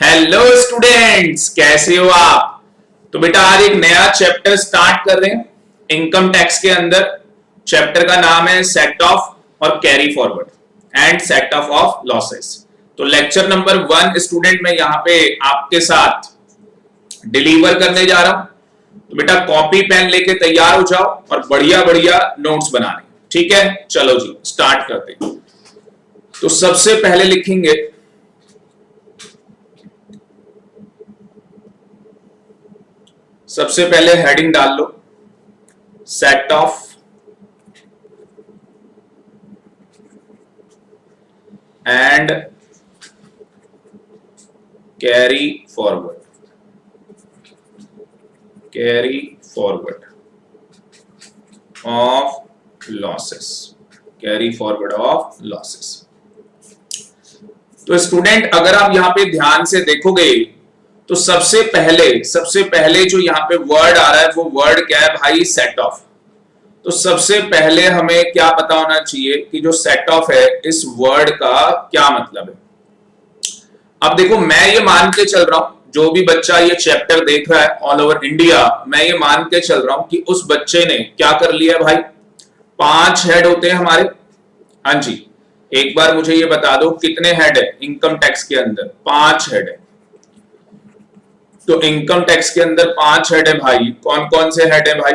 Hello students, कैसे हो आप। तो बेटा आज एक नया चैप्टर स्टार्ट कर रहे हैं इनकम टैक्स के अंदर। चैप्टर का नाम है सेट ऑफ और carry forward and set of losses. तो लेक्चर नंबर 1 स्टूडेंट मैं यहाँ पे आपके साथ डिलीवर करने जा रहा हूं। तो बेटा कॉपी पेन लेके तैयार हो जाओ और बढ़िया बढ़िया नोट्स बनाने। ठीक है, चलो जी स्टार्ट करते हैं। तो सबसे पहले लिखेंगे सबसे पहले हेडिंग डाल लो set of and carry forward of losses. Carry forward of losses. तो स्टूडेंट अगर आप यहां पे ध्यान से देखोगे तो सबसे पहले जो यहां पे वर्ड आ रहा है वो वर्ड क्या है भाई, सेट ऑफ। तो सबसे पहले हमें क्या पता होना चाहिए कि जो सेट ऑफ है इस वर्ड का क्या मतलब है। अब देखो मैं ये मान के चल रहा हूं, जो भी बच्चा ये चैप्टर देख रहा है ऑल ओवर इंडिया, मैं ये मान के चल रहा हूं कि उस बच्चे ने क्या कर लिया भाई, 5 हेड होते हैं हमारे। हाँ जी, एक बार मुझे ये बता दो कितने हेड है इनकम टैक्स के अंदर। 5 हेड है। तो इनकम टैक्स के अंदर 5 हेड है भाई। कौन कौन से हेड है भाई?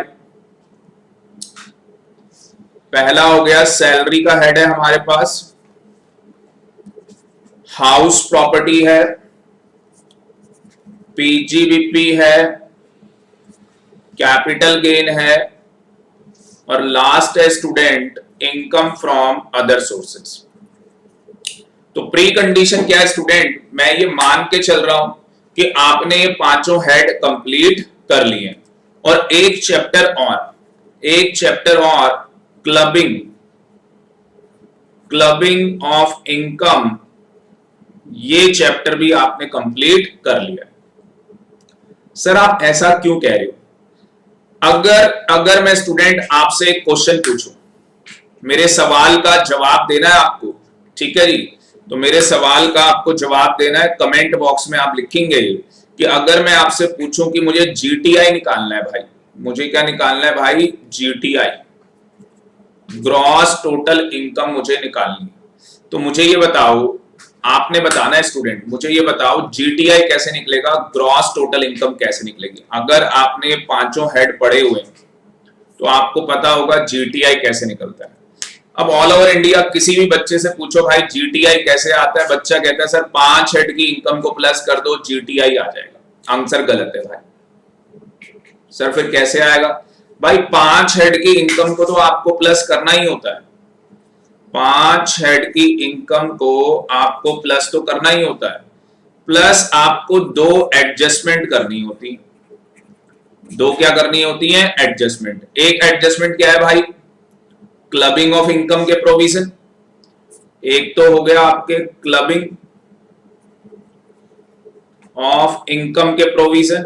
पहला हो गया सैलरी का हेड है हमारे पास, हाउस प्रॉपर्टी है, पीजीबीपी है, कैपिटल गेन है, और लास्ट है student income from other sources. तो प्री कंडीशन क्या है स्टूडेंट, मैं ये मान के चल रहा हूं कि आपने ये 5 हेड कंप्लीट कर लिए और एक चैप्टर और क्लबिंग ऑफ इनकम, ये चैप्टर भी आपने कंप्लीट कर लिया। सर आप ऐसा क्यों कह रहे हो? अगर मैं स्टूडेंट आपसे एक क्वेश्चन पूछूं, मेरे सवाल का जवाब देना है आपको, ठीक है जी। तो मेरे सवाल का आपको जवाब देना है। कमेंट बॉक्स में आप लिखेंगे कि अगर मैं आपसे पूछूं कि मुझे जीटीआई निकालना है भाई, मुझे क्या निकालना है भाई? जीटीआई, ग्रॉस टोटल इनकम मुझे निकालनी है। तो मुझे ये बताओ, आपने बताना है स्टूडेंट, मुझे ये बताओ जीटीआई कैसे निकलेगा, ग्रॉस टोटल इनकम कैसे निकलेगी। अगर आपने 5 हेड पढ़े हुए हैं तो आपको पता होगा जीटीआई कैसे निकलता है। अब ऑल ओवर इंडिया किसी भी बच्चे से पूछो भाई जीटीआई कैसे आता है, बच्चा कहता है सर 5 हेड की इनकम को प्लस कर दो जीटीआई आ जाएगा। आंसर गलत है भाई। सर फिर कैसे आएगा भाई? 5 हेड की इनकम को तो आपको प्लस करना ही होता है। 5 हेड की इनकम को आपको प्लस तो करना ही होता है, प्लस आपको 2 एडजस्टमेंट करनी होती है। 2 क्या करनी होती है? एडजस्टमेंट। एक एडजस्टमेंट क्या है भाई? क्लबिंग ऑफ इनकम के प्रोविजन। एक तो हो गया आपके क्लबिंग ऑफ इनकम के प्रोविजन,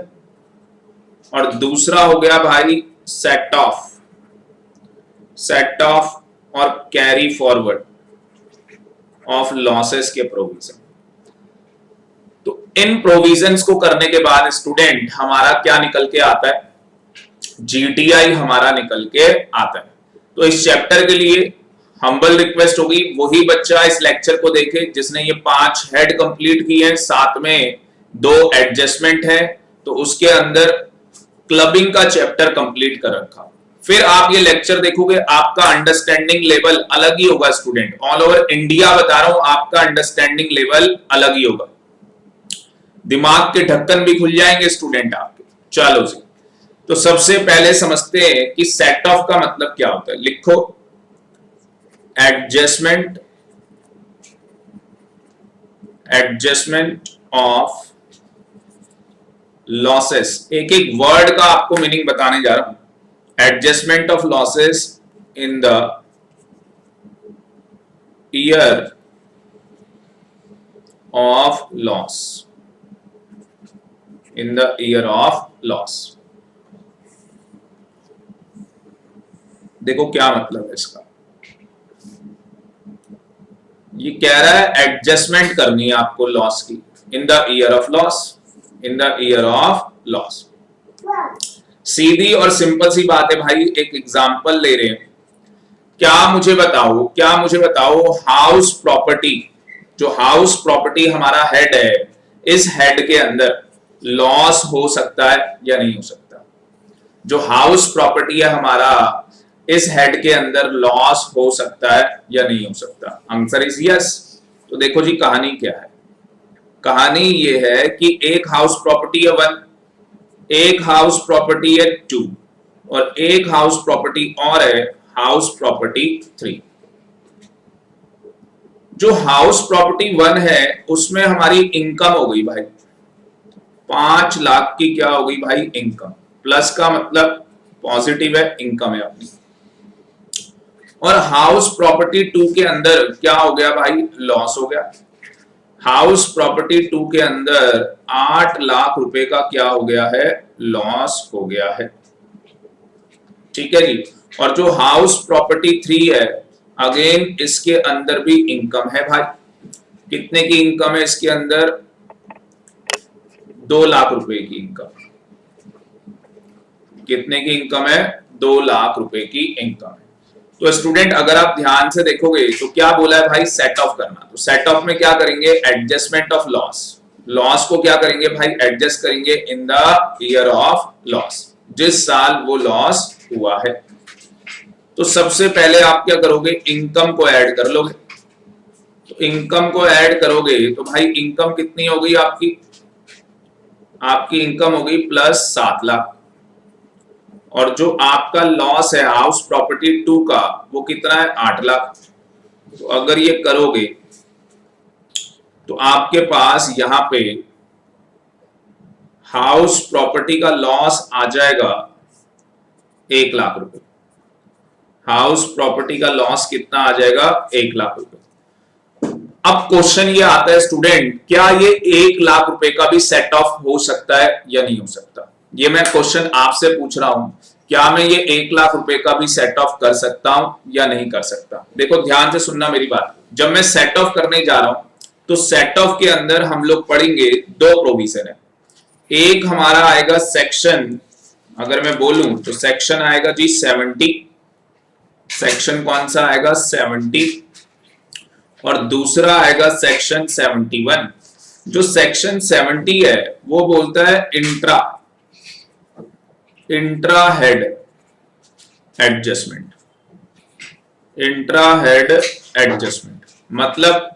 और दूसरा हो गया भाई सेट ऑफ और कैरी फॉरवर्ड ऑफ लॉसेस के प्रोविजन। तो इन प्रोविजंस को करने के बाद स्टूडेंट हमारा क्या निकल के आता है? जीटीआई हमारा निकल के आता है। तो इस चैप्टर के लिए हम्बल रिक्वेस्ट होगी वही बच्चा इस लेक्चर को देखे जिसने ये 5 हेड कंप्लीट किए हैं, साथ में 2 एडजस्टमेंट है, तो उसके अंदर क्लबिंग का चैप्टर कंप्लीट कर रखा। फिर आप ये लेक्चर देखोगे, आपका अंडरस्टैंडिंग लेवल अलग ही होगा स्टूडेंट। ऑल ओवर इंडिया बता रहा हूं, आपका अंडरस्टैंडिंग लेवल अलग ही होगा। दिमाग के ढक्कन भी खुल जाएंगे स्टूडेंट आपके। चलो जी, तो सबसे पहले समझते हैं कि सेट ऑफ का मतलब क्या होता है। लिखो एडजस्टमेंट ऑफ लॉसेस। एक एक वर्ड का आपको मीनिंग बताने जा रहा हूं। Adjustment of losses in the year of loss, in the year of loss. देखो क्या मतलब है इसका। ये कह रहा है एडजस्टमेंट करनी है आपको लॉस की। In the year of loss, in the year of loss. सीधी और सिंपल सी बात है भाई, एक एग्जांपल ले रहे हैं। क्या मुझे बताओ हाउस प्रॉपर्टी, जो हाउस प्रॉपर्टी हमारा हेड है, इस हेड के अंदर लॉस हो सकता है या नहीं हो सकता? जो हाउस प्रॉपर्टी है हमारा, इस हेड के अंदर लॉस हो सकता है या नहीं हो सकता? Answer is yes. तो देखो जी कहानी क्या है। कहानी ये है कि एक हाउस प्रॉपर्टी है 1, एक हाउस प्रॉपर्टी है 2 और एक हाउस प्रॉपर्टी और है हाउस प्रॉपर्टी 3। जो हाउस प्रॉपर्टी 1 है उसमें हमारी इनकम हो गई भाई 5 लाख की, क्या हो गई भाई? इनकम। प्लस का मतलब पॉजिटिव है, इनकम है अपनी। और हाउस प्रॉपर्टी 2 के अंदर क्या हो गया भाई? लॉस हो गया। हाउस प्रॉपर्टी 2 के अंदर 8 लाख रुपए का क्या हो गया है? लॉस हो गया है। ठीक है जी। और जो हाउस प्रॉपर्टी 3 है, अगेन इसके अंदर भी इनकम है भाई। कितने की इनकम है इसके अंदर? 2 लाख रुपए की इनकम। कितने की इनकम है? 2 लाख रुपए की इनकम है। तो स्टूडेंट अगर आप ध्यान से देखोगे तो क्या बोला है भाई? सेट ऑफ करना। तो सेट ऑफ में क्या करेंगे? Adjustment of loss. लॉस को क्या करेंगे भाई? एडजस्ट करेंगे इन द ईयर ऑफ लॉस, जिस साल वो लॉस हुआ है। तो सबसे पहले आप क्या करोगे? इनकम को ऐड कर लोगे। तो इनकम को ऐड करोगे तो भाई इनकम कितनी हो गई आपकी? आपकी इनकम हो गई प्लस 7 लाख। और जो आपका लॉस है हाउस प्रॉपर्टी 2 का, वो कितना है? 8 लाख। तो अगर ये करोगे तो आपके पास यहां पे हाउस प्रॉपर्टी का लॉस आ जाएगा 1 लाख रुपए। हाउस प्रॉपर्टी का लॉस कितना आ जाएगा? 1 लाख रुपए। अब क्वेश्चन ये आता है स्टूडेंट, क्या ये 1 लाख रुपए का भी सेट ऑफ हो सकता है या नहीं हो सकता? ये मैं क्वेश्चन आपसे पूछ रहा हूं, क्या मैं ये 1 लाख रुपए का भी सेट ऑफ कर सकता हूं या नहीं कर सकता? देखो ध्यान से सुनना मेरी बात। जब मैं सेट ऑफ करने जा रहा हूं तो सेट ऑफ के अंदर हम लोग पढ़ेंगे 2 प्रोविजन है। एक हमारा आएगा सेक्शन, अगर मैं बोलूं तो सेक्शन आएगा जी 70। सेक्शन कौन सा आएगा? 70। और दूसरा आएगा सेक्शन 71। जो सेक्शन 70 है वो बोलता है intra head adjustment. Intra head adjustment मतलब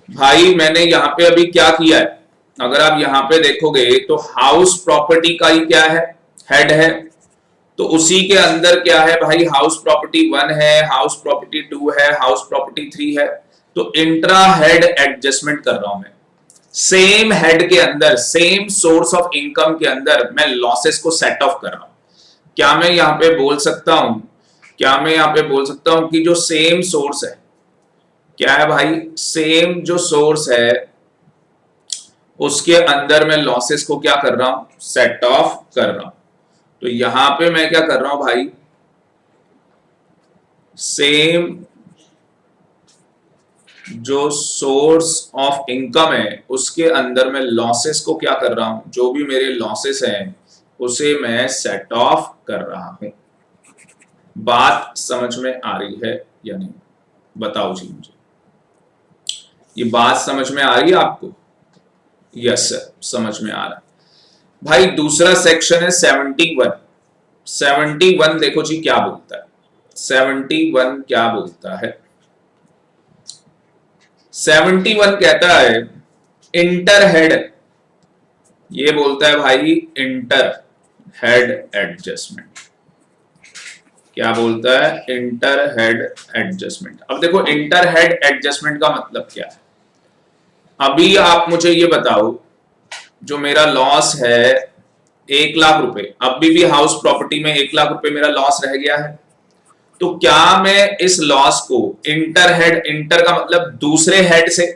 भाई मैंने यहां पे अभी क्या किया है, अगर आप यहां पे देखोगे तो हाउस प्रॉपर्टी का ही क्या है? हेड है। तो उसी के अंदर क्या है भाई? हाउस प्रॉपर्टी 1 है, हाउस प्रॉपर्टी 2 है, हाउस प्रॉपर्टी 3 है। तो इंट्रा हेड एडजस्टमेंट कर रहा हूं मैं। सेम हेड के अंदर, सेम सोर्स ऑफ इनकम के अंदर मैं लॉसेस को सेट ऑफ कर रहा हूं। क्या मैं यहां पे बोल सकता हूं, क्या मैं यहां पे बोल सकता हूं कि जो सेम सोर्स है, क्या है भाई? सेम जो सोर्स है उसके अंदर मैं लॉसेस को क्या कर रहा हूं? सेट ऑफ कर रहा हूं। तो यहां पे मैं क्या कर रहा हूं भाई? सेम जो सोर्स ऑफ इनकम है उसके अंदर मैं लॉसेस को क्या कर रहा हूं? जो भी मेरे लॉसेस हैं उसे मैं सेट ऑफ कर रहा हूं। बात समझ में आ रही है या नहीं? बताओ जी मुझे, ये बात समझ में आ रही है आपको? यस सर, समझ में आ रहा है भाई। दूसरा सेक्शन है 71। 71 देखो जी क्या बोलता है। 71 क्या बोलता है? 71 कहता है इंटर हेड, ये बोलता है भाई इंटर हेड एडजस्टमेंट। क्या बोलता है? Inter head adjustment. अब देखो इंटर हेड एडजस्टमेंट का मतलब क्या है? अभी आप मुझे ये बताओ, जो मेरा लॉस है 1 लाख रुपए, अभी भी हाउस प्रॉपर्टी में 1 लाख रुपए मेरा लॉस रह गया है। तो क्या मैं इस लॉस को इंटर हेड, इंटर का मतलब दूसरे हेड से,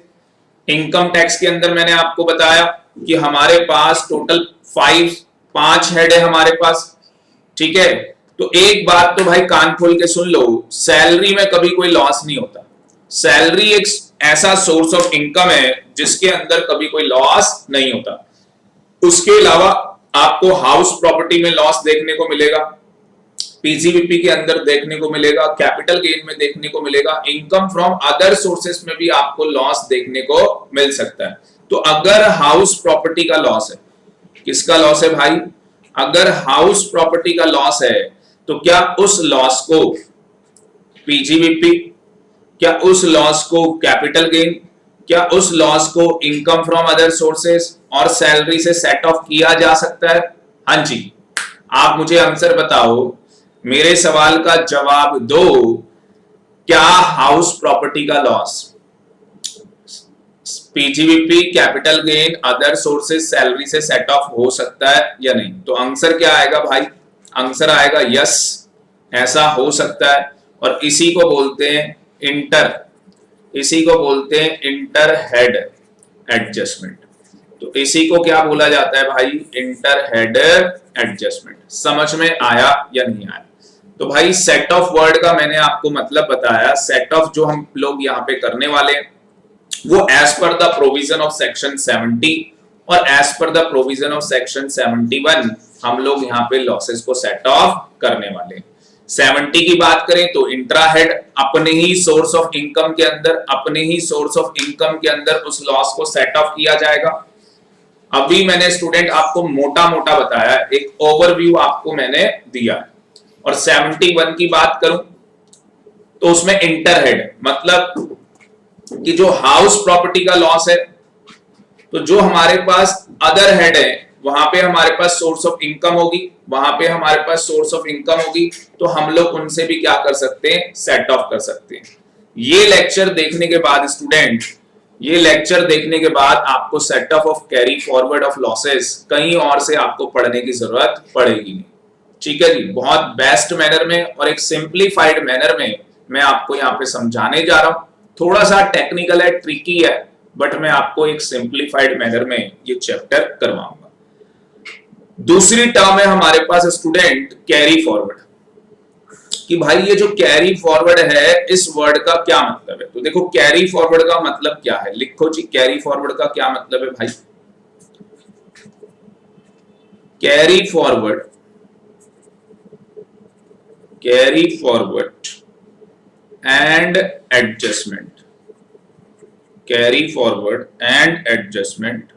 इनकम टैक्स के अंदर मैंने आपको बताया कि हमारे पास टोटल 5 हेड है हमारे पास, ठीक है। तो एक बात तो भाई कान खोल के सुन लो, सैलरी में कभी कोई लॉस नहीं होता। सैलरी एक ऐसा सोर्स ऑफ इनकम है जिसके अंदर कभी कोई लॉस नहीं होता। उसके अलावा आपको हाउस प्रॉपर्टी में लॉस देखने को मिलेगा, पीजीवीपी के अंदर देखने को मिलेगा, कैपिटल गेन में देखने को मिलेगा, इनकम फ्रॉम अदर सोर्सेस में भी आपको लॉस देखने को मिल सकता है। तो अगर हाउस प्रॉपर्टी का लॉस है, किसका लॉस है भाई? अगर हाउस प्रॉपर्टी का लॉस है तो क्या उस लॉस को पीजीवीपी, क्या उस लॉस को कैपिटल गेन, क्या उस लॉस को इनकम फ्रॉम अदर सोर्सेस और सैलरी से सेट ऑफ किया जा सकता है? हाँ जी। आप मुझे आंसर बताओ, मेरे सवाल का जवाब दो। क्या हाउस प्रॉपर्टी का loss PGBP, capital gain, other sources, salary से सेट ऑफ हो सकता है या नहीं? तो आंसर क्या आएगा भाई? आंसर आएगा यस, ऐसा हो सकता है। और इसी को बोलते हैं इसी को बोलते हैं इंटर हेड एडजस्टमेंट। तो इसी को क्या बोला जाता है भाई? Inter head adjustment. समझ में आया या नहीं आया? तो भाई सेट ऑफ वर्ड का मैंने आपको मतलब बताया। सेट ऑफ जो हम लोग यहाँ पे करने वाले हैं वो as per the provision of section 70 और as per the provision of section 71 हम लोग यहाँ पे लॉसेस को सेट ऑफ करने वाले हैं। 70 की बात करें तो इंट्रा हेड, अपने ही सोर्स ऑफ इनकम के अंदर उस लॉस को सेट ऑफ किया जाएगा। अभी मैंने स्टूडेंट आपको मोटा मोटा बताया, एक ओवरव्यू आपको मैंने दिया। और 71 की बात करूं तो उसमें इंटर हेड मतलब कि जो हाउस प्रॉपर्टी का लॉस है, तो जो हमारे पास अदर हेड है वहां पे हमारे पास सोर्स ऑफ इनकम होगी, तो हम लोग उनसे भी क्या कर सकते हैं? सेट ऑफ कर सकते हैं। ये लेक्चर देखने के बाद आपको set of carry forward of losses कहीं और से आपको पढ़ने की जरूरत पड़ेगी नहीं। ठीक है जी, बहुत बेस्ट मैनर में और एक सिंप्लीफाइड मैनर में मैं आपको यहाँ पे समझाने जा रहा हूं। थोड़ा सा टेक्निकल है, ट्रिकी है, बट मैं आपको एक सिंप्लीफाइड मैनर में ये चैप्टर करवाऊंगा। दूसरी टर्म है हमारे पास स्टूडेंट कैरी फॉरवर्ड, कि भाई ये जो कैरी फॉरवर्ड है इस वर्ड का क्या मतलब है? तो देखो कैरी फॉरवर्ड का मतलब क्या है, लिखो जी। कैरी फॉरवर्ड का क्या मतलब है भाई? Carry forward and adjustment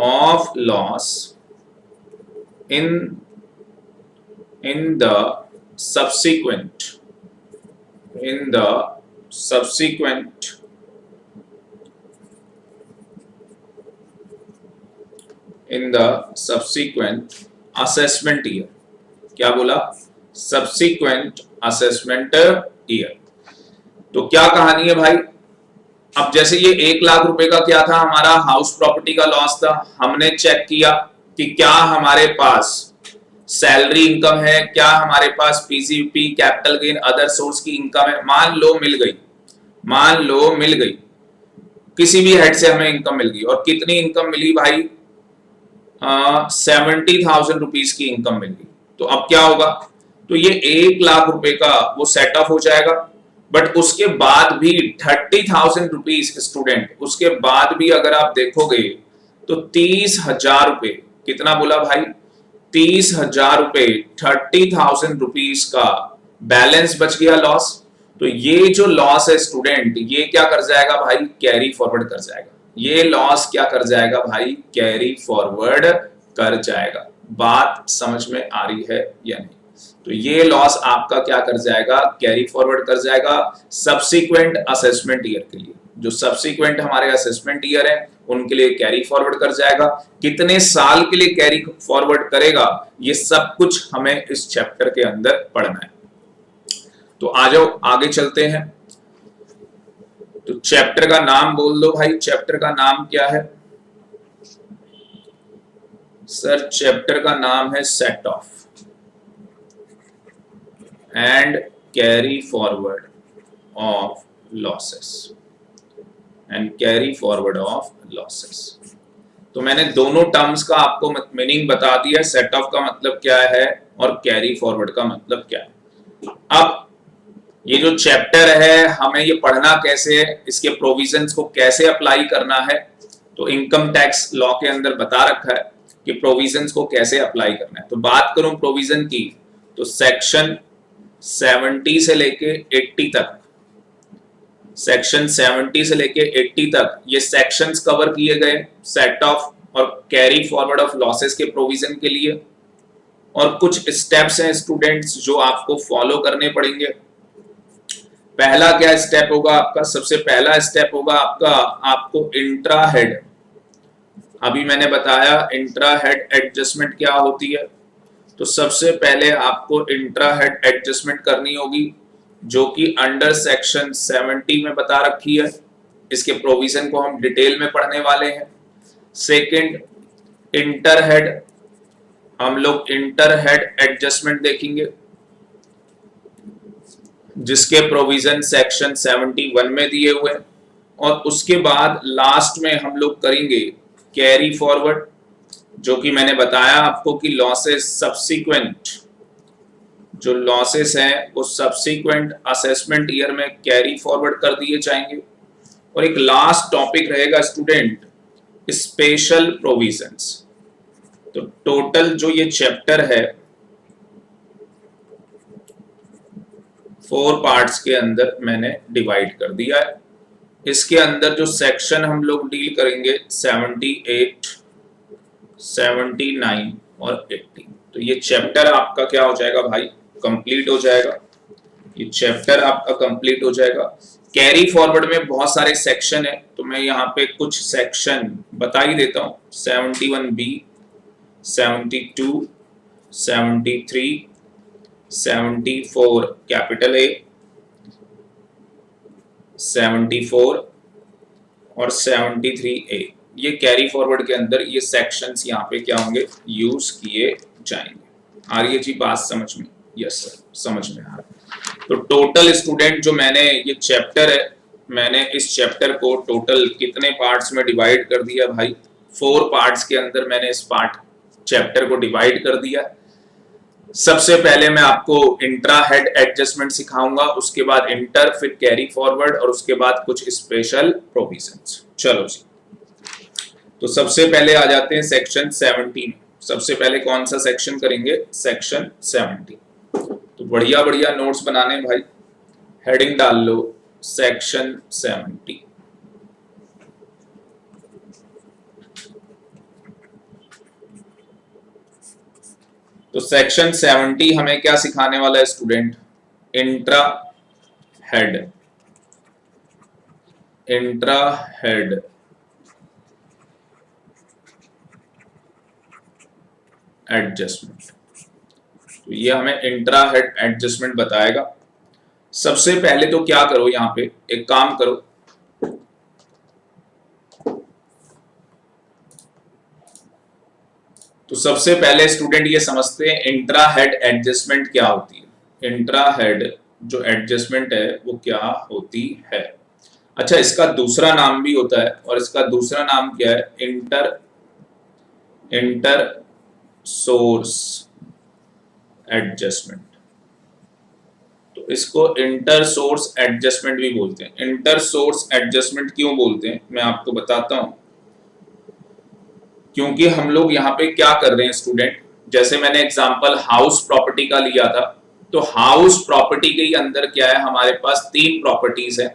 of loss in the subsequent assessment year। क्या बोला? Subsequent assessment year. तो क्या कहानी है भाई? अब जैसे ये 1 लाख रुपए का क्या था, हमारा हाउस प्रॉपर्टी का लॉस था। हमने चेक किया कि क्या हमारे पास सैलरी इनकम है, क्या हमारे पास PGBP, capital gain, other source की इनकम है। मान लो मिल गई, किसी भी हेड से हमें इनकम मिल गई। और कितनी इनकम मिली भाई? 70,000 रुपीज की इनकम मिल गई। तो अब क्या होगा? तो ये 1 लाख रुपए का वो सेट ऑफ हो जाएगा। बट उसके बाद भी 30,000 रुपीज स्टूडेंट, उसके बाद भी अगर आप देखोगे तो 30,000 रुपए, कितना बोला भाई? 30,000 रुपए, 30,000 रुपीज का बैलेंस बच गया लॉस। तो ये जो लॉस है स्टूडेंट, ये क्या कर जाएगा भाई? कैरी फॉरवर्ड कर जाएगा। ये लॉस क्या कर जाएगा भाई? कैरी फॉरवर्ड कर जाएगा। बात समझ में आ रही है या नहीं? तो ये लॉस आपका क्या कर जाएगा? कैरी फॉरवर्ड कर जाएगा सब्सिक्वेंट असेसमेंट ईयर के लिए। जो सब्सिक्वेंट हमारे असेसमेंट ईयर है उनके लिए कैरी फॉरवर्ड कर जाएगा। कितने साल के लिए कैरी फॉरवर्ड करेगा, ये सब कुछ हमें इस चैप्टर के अंदर पढ़ना है। तो आ जाओ आगे चलते हैं। तो चैप्टर का नाम बोल दो भाई, चैप्टर का नाम क्या है? सर चैप्टर का नाम है set of and carry forward of losses. तो मैंने दोनों टर्म्स का आपको मीनिंग बता दिया। सेट ऑफ का मतलब क्या है और कैरी फॉरवर्ड का मतलब क्या है। अब ये जो चैप्टर है हमें ये पढ़ना कैसे है, इसके प्रोविजंस को कैसे अप्लाई करना है, तो इनकम टैक्स लॉ के अंदर बता रखा है कि प्रोविजंस को कैसे अप्लाई करना है। तो बात करूं प्रोविजन की, तो सेक्शन 70 से लेके 80 तक, सेक्शन 70 से लेके 80 तक ये सेक्शंस कवर किए गए सेट ऑफ और कैरी फॉरवर्ड ऑफ लॉसेस के प्रोविजन के लिए। और कुछ स्टेप्स हैं स्टूडेंट्स जो आपको फॉलो करने पड़ेंगे। पहला क्या स्टेप होगा आपका, सबसे पहला स्टेप होगा आपका, आपको इंट्रा हेड, अभी मैंने बताया इंट्रा हेड एडजस्टमेंट क्या होती है, तो सबसे पहले आपको इंट्रा हेड एडजस्टमेंट करनी होगी जो कि अंडर सेक्शन 70 में बता रखी है। इसके प्रोविजन को हम डिटेल में पढ़ने वाले हैं। सेकंड, इंटर हेड, हम लोग इंटर हेड एडजस्टमेंट देखेंगे जिसके प्रोविजन सेक्शन 71 में दिए हुए हैं। और उसके बाद लास्ट में हम लोग करेंगे कैरी फॉरवर्ड, जो कि मैंने बताया आपको कि लॉसेस सब्सिक्वेंट, जो लॉसेस हैं वो सब्सिक्वेंट असेसमेंट ईयर में कैरी फॉरवर्ड कर दिए जाएंगे। और एक लास्ट टॉपिक रहेगा स्टूडेंट, स्पेशल प्रोविजंस। तो टोटल जो ये चैप्टर है 4 पार्ट्स के अंदर मैंने डिवाइड कर दिया है। इसके अंदर जो सेक्शन हम लोग डील करेंगे 78, 79 और 80। तो ये चैप्टर आपका क्या हो जाएगा भाई, कंप्लीट हो जाएगा। ये चैप्टर आपका कंप्लीट हो जाएगा। कैरी फॉरवर्ड में बहुत सारे सेक्शन है, तो मैं यहाँ पे कुछ सेक्शन बता ही देता हूँ। 71B, 72, 73, 74 कैपिटल A, 74 और 73A, ये कैरी फॉरवर्ड के अंदर ये सेक्शंस यहाँ पे क्या होंगे, यूज किए जाएंगे। आ रही है जी बात समझ में? यस सर, समझ में आ रहा है। तो टोटल स्टूडेंट जो मैंने ये चैप्टर है, मैंने इस चैप्टर को टोटल कितने पार्ट्स में डिवाइड कर दिया भाई, 4 पार्ट्स के अंदर मैंने इस चैप्टर को डिवाइड कर दिया। सबसे पहले मैं आपको इंट्रा हेड एडजस्टमेंट सिखाऊंगा, उसके बाद इंटर, फिर कैरी फॉरवर्ड और उसके बाद कुछ स्पेशल प्रोविजंस। चलो जी, तो सबसे पहले आ जाते हैं सेक्शन 70। सबसे पहले कौन सा सेक्शन करेंगे, सेक्शन 70। तो बढ़िया बढ़िया नोट्स बनाने भाई, हेडिंग डाल लो सेक्शन 70। तो सेक्शन 70 हमें क्या सिखाने वाला है student, intra head, intra head adjustment. तो ये हमें इंट्रा हेड एडजस्टमेंट बताएगा। सबसे पहले तो क्या करो, यहां पे एक काम करो, तो सबसे पहले स्टूडेंट ये समझते हैं इंट्रा हेड एडजस्टमेंट क्या होती है। इंट्रा हेड जो एडजस्टमेंट है वो क्या होती है। अच्छा, इसका दूसरा नाम भी होता है, और इसका दूसरा नाम क्या है, इंटर सोर्स एडजस्टमेंट। तो इसको इंटर सोर्स एडजस्टमेंट भी बोलते हैं। इंटर सोर्स एडजस्टमेंट क्यों बोलते हैं मैं आपको बताता हूं। क्योंकि हम लोग यहाँ पे क्या कर रहे हैं स्टूडेंट, जैसे मैंने एग्जांपल हाउस प्रॉपर्टी का लिया था, तो हाउस प्रॉपर्टी के अंदर क्या है, हमारे पास 3 प्रॉपर्टीज हैं,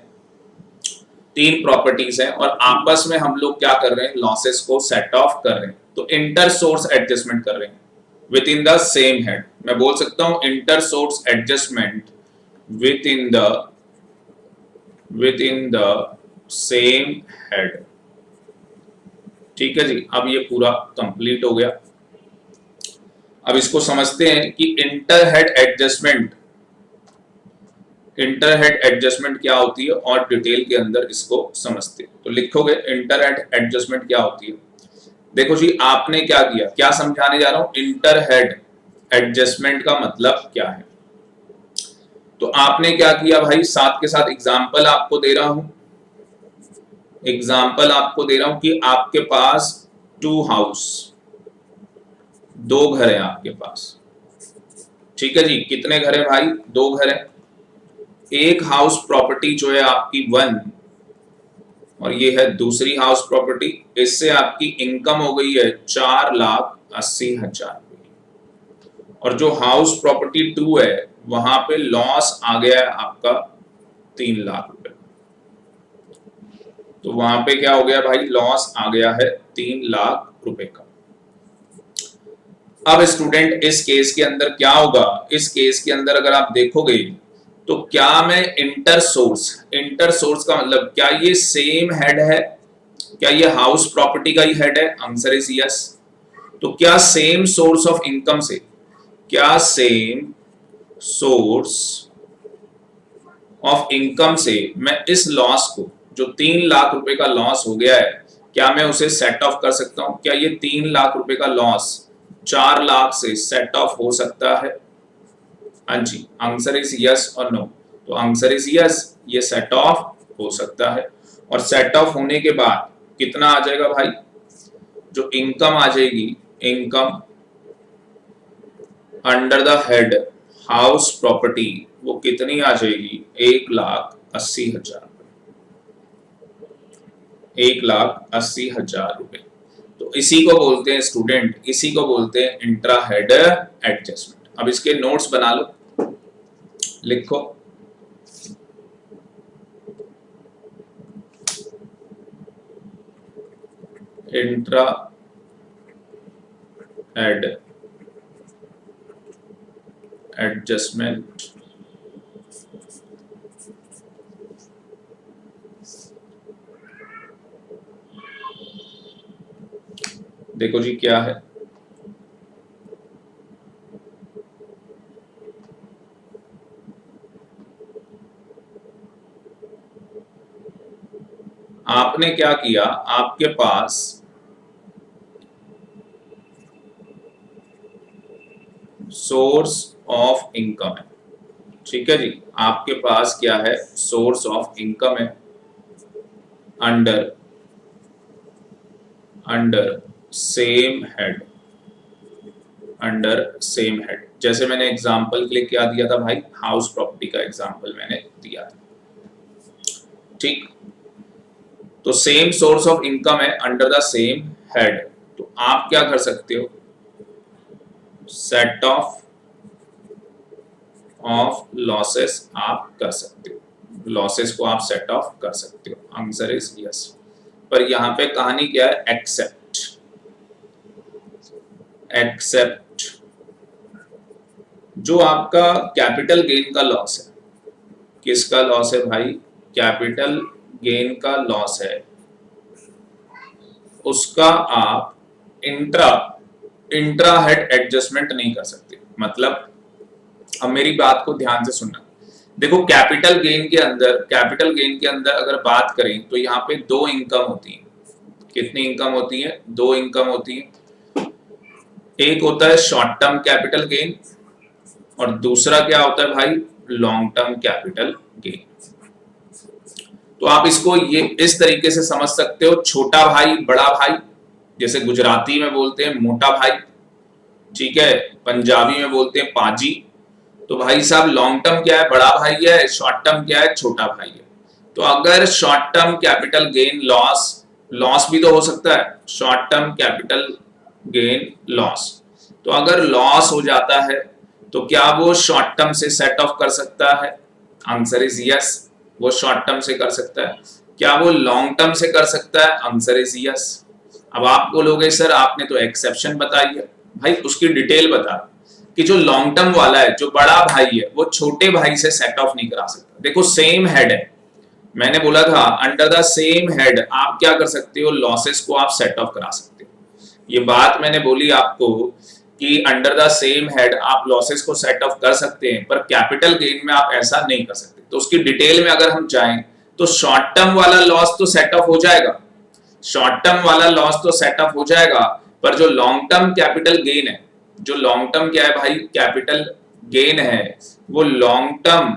3 प्रॉपर्टीज हैं, और आपस में हम लोग क्या कर रहे हैं, लॉसेस को सेट ऑफ कर रहे हैं। तो इंटर सोर्स एडजस्टमेंट कर रहे हैं with in the same head. मैं बोल सकता हूं inter source adjustment with in the same head. ठीक है जी, अब ये पूरा कंप्लीट हो गया। अब इसको समझते हैं कि इंटर हेड एडजस्टमेंट क्या होती है, और डिटेल के अंदर इसको समझते हैं। तो लिखोगे इंटर हेड एडजस्टमेंट क्या होती है। देखो जी, आपने क्या किया, क्या समझाने जा रहा हूं, इंटर हेड एडजस्टमेंट का मतलब क्या है। तो आपने क्या किया भाई, साथ के साथ एग्जाम्पल आपको दे रहा हूं, कि आपके पास 2 हाउस, 2 घर है आपके पास। ठीक है जी, कितने घर है भाई, 2 घर है। एक हाउस प्रॉपर्टी जो है आपकी 1 और ये है दूसरी हाउस प्रॉपर्टी, इससे आपकी इनकम हो गई है 4,80,000 और जो हाउस प्रॉपर्टी 2 है वहां पे लॉस आ गया है आपका 3 लाख रुपए। तो वहां पे क्या हो गया भाई, लॉस आ गया है 3 लाख रुपए का। अब स्टूडेंट इस केस के अंदर क्या होगा, इस केस के अंदर अगर आप देखोगे तो क्या मैं इंटर सोर्स का मतलब क्या ये सेम हेड है, क्या ये हाउस प्रॉपर्टी का ही हेड है, आंसर इज यस। तो क्या सेम सोर्स ऑफ इनकम से, क्या सेम सोर्स ऑफ इनकम से मैं इस लॉस को, जो 3 लाख रुपए का लॉस हो गया है, क्या मैं उसे सेट ऑफ कर सकता हूं? क्या ये 3 लाख रुपए का लॉस 4 लाख से सेट ऑफ हो सकता है? हाँ जी, आंसर इज यस और नो। तो आंसर इज यस, ये सेट ऑफ हो सकता है। और सेट ऑफ होने के बाद कितना आ जाएगा भाई, जो इनकम आ जाएगी, income under the head house property, वो कितनी आ जाएगी, 1,80,000, 1,80,000 रुपए। तो इसी को बोलते हैं स्टूडेंट, इसी को बोलते हैं इंट्रा हेड एडजस्टमेंट। अब इसके नोट्स बना लो, लिखो इंट्रा हेड एडजस्टमेंट देखो जी क्या है, आपने क्या किया, आपके पास सोर्स ऑफ इनकम है, ठीक है जी, आपके पास क्या है, सोर्स ऑफ इनकम है under same head, under same head. जैसे मैंने एग्जांपल के लिए क्या दिया था भाई, हाउस प्रॉपर्टी का एग्जांपल मैंने दिया था, ठीक। तो सेम सोर्स ऑफ इनकम है अंडर द सेम हेड, तो आप क्या कर सकते हो, सेट ऑफ लॉसेस आप कर सकते हो, लॉसेस को आप सेट ऑफ कर सकते हो, आंसर इज यस। पर यहां पे कहानी क्या है, एक्सेप्ट जो आपका कैपिटल गेन का लॉस है, किसका लॉस है भाई, कैपिटल गेन का लॉस है, उसका आप इंट्रा हेड एडजस्टमेंट नहीं कर सकते। मतलब अब मेरी बात को ध्यान से सुनना, देखो कैपिटल गेन के अंदर अगर बात करें तो यहाँ पे 2 इनकम होती है। कितनी इनकम होती है, 2 इनकम होती है। एक होता है शॉर्ट टर्म कैपिटल गेन और दूसरा क्या होता है भाई, लॉन्ग टर्म कैपिटल गेन। तो आप इसको ये इस तरीके से समझ सकते हो, छोटा भाई बड़ा भाई, जैसे गुजराती में बोलते हैं मोटा भाई, ठीक है, पंजाबी में बोलते हैं पाजी। तो भाई साहब लॉन्ग टर्म क्या है, बड़ा भाई है, शॉर्ट टर्म क्या है, छोटा भाई है। तो अगर short term capital gain loss भी तो हो सकता है, short term capital gain loss, तो अगर लॉस हो जाता है तो क्या वो शॉर्ट टर्म से सेट ऑफ कर सकता है, आंसर इज यस, वो शॉर्ट टर्म से कर सकता है। क्या वो लॉन्ग टर्म से कर सकता है, आंसर इज यस। अब आप बोलोगे सर आपने तो एक्सेप्शन बताई है, भाई उसकी डिटेल बता कि जो लॉन्ग टर्म वाला है, जो बड़ा भाई है, वो छोटे भाई से सेट ऑफ नहीं करा सकता। देखो सेम हेड है, मैंने बोला था अंडर द सेम हेड आप क्या कर सकते हो, लॉसेस को आप सेट ऑफ करा सकते हो। ये बात मैंने बोली आपको कि अंडर द सेम हेड आप लॉसेस को सेट ऑफ कर सकते हैं, पर कैपिटल गेन में आप ऐसा नहीं कर सकते। तो उसकी डिटेल में अगर हम जाएं तो शॉर्ट टर्म वाला लॉस तो सेट ऑफ हो जाएगा, शॉर्ट टर्म वाला लॉस तो सेट ऑफ हो जाएगा, पर जो लॉन्ग टर्म कैपिटल गेन है, जो लॉन्ग टर्म क्या है भाई, कैपिटल गेन है, वो long term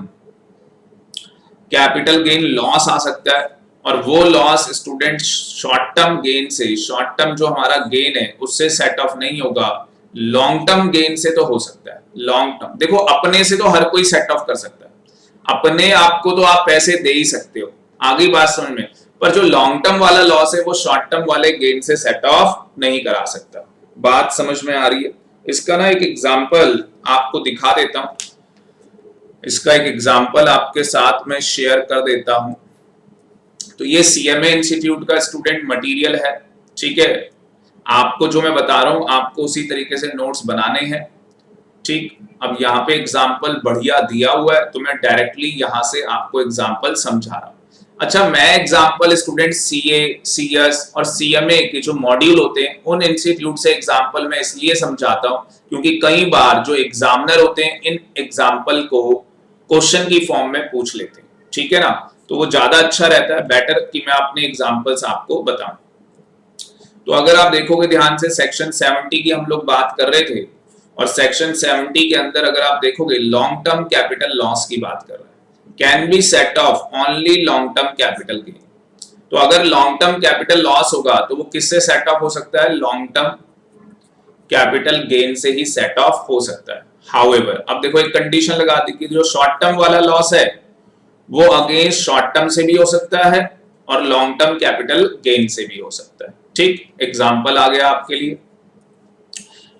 capital gain loss आ सकता है। और वो loss student short term gain से, शॉर्ट टर्म जो हमारा गेन है उससे सेट ऑफ नहीं होगा, लॉन्ग टर्म गेन से तो हो सकता है। लॉन्ग टर्म देखो अपने से तो हर कोई सेट ऑफ कर सकता है, अपने आप को तो आप पैसे दे ही सकते हो, आगे बात समझ में, पर जो लॉन्ग टर्म वाला लॉस है वो शॉर्ट टर्म वाले गेन से सेट ऑफ नहीं करा सकता। बात समझ में आ रही है? इसका ना एक एग्जांपल आपको दिखा देता हूं, इसका एक एग्जांपल आपके साथ में शेयर कर देता हूं। तो ये सीएमए इंस्टीट्यूट का स्टूडेंट मटेरियल है, ठीक है। आपको जो मैं बता रहा हूं आपको उसी तरीके से नोट्स बनाने हैं, ठीक। अब यहाँ पे एग्जाम्पल बढ़िया दिया हुआ है तो मैं डायरेक्टली यहाँ से आपको एग्जाम्पल समझा रहा हूँ। अच्छा, मैं एग्जाम्पल स्टूडेंट सीए, सीएस और सीएमए के जो मॉड्यूल होते हैं उन इंस्टीट्यूट से एग्जाम्पल मैं इसलिए समझाता हूँ क्योंकि कई बार जो एग्जामिनर होते हैं इन एग्जाम्पल को क्वेश्चन की फॉर्म में पूछ लेते हैं, ठीक है ना, तो वो ज्यादा अच्छा रहता है, बेटर कि मैं अपने एग्जाम्पल्स आपको बताऊं। तो अगर आप देखोगे ध्यान से सेक्शन 70 की हम लोग बात कर रहे थे और सेक्शन 70 के अंदर अगर आप देखोगे लॉन्ग टर्म कैपिटल लॉस की बात कर रहे हैं, can be set of only long term capital gain. तो अगर लॉन्ग टर्म कैपिटल लॉस होगा तो वो किससे सेट ऑफ हो सकता है? लॉन्ग टर्म कैपिटल गेन से ही सेट ऑफ हो सकता है। हाउएवर अब देखो एक कंडीशन लगा दी कि जो शॉर्ट टर्म वाला लॉस है वो अगेंस्ट शॉर्ट टर्म से भी हो सकता है और लॉन्ग टर्म कैपिटल गेन से भी हो सकता है, ठीक। एग्जांपल आ गया आपके लिए,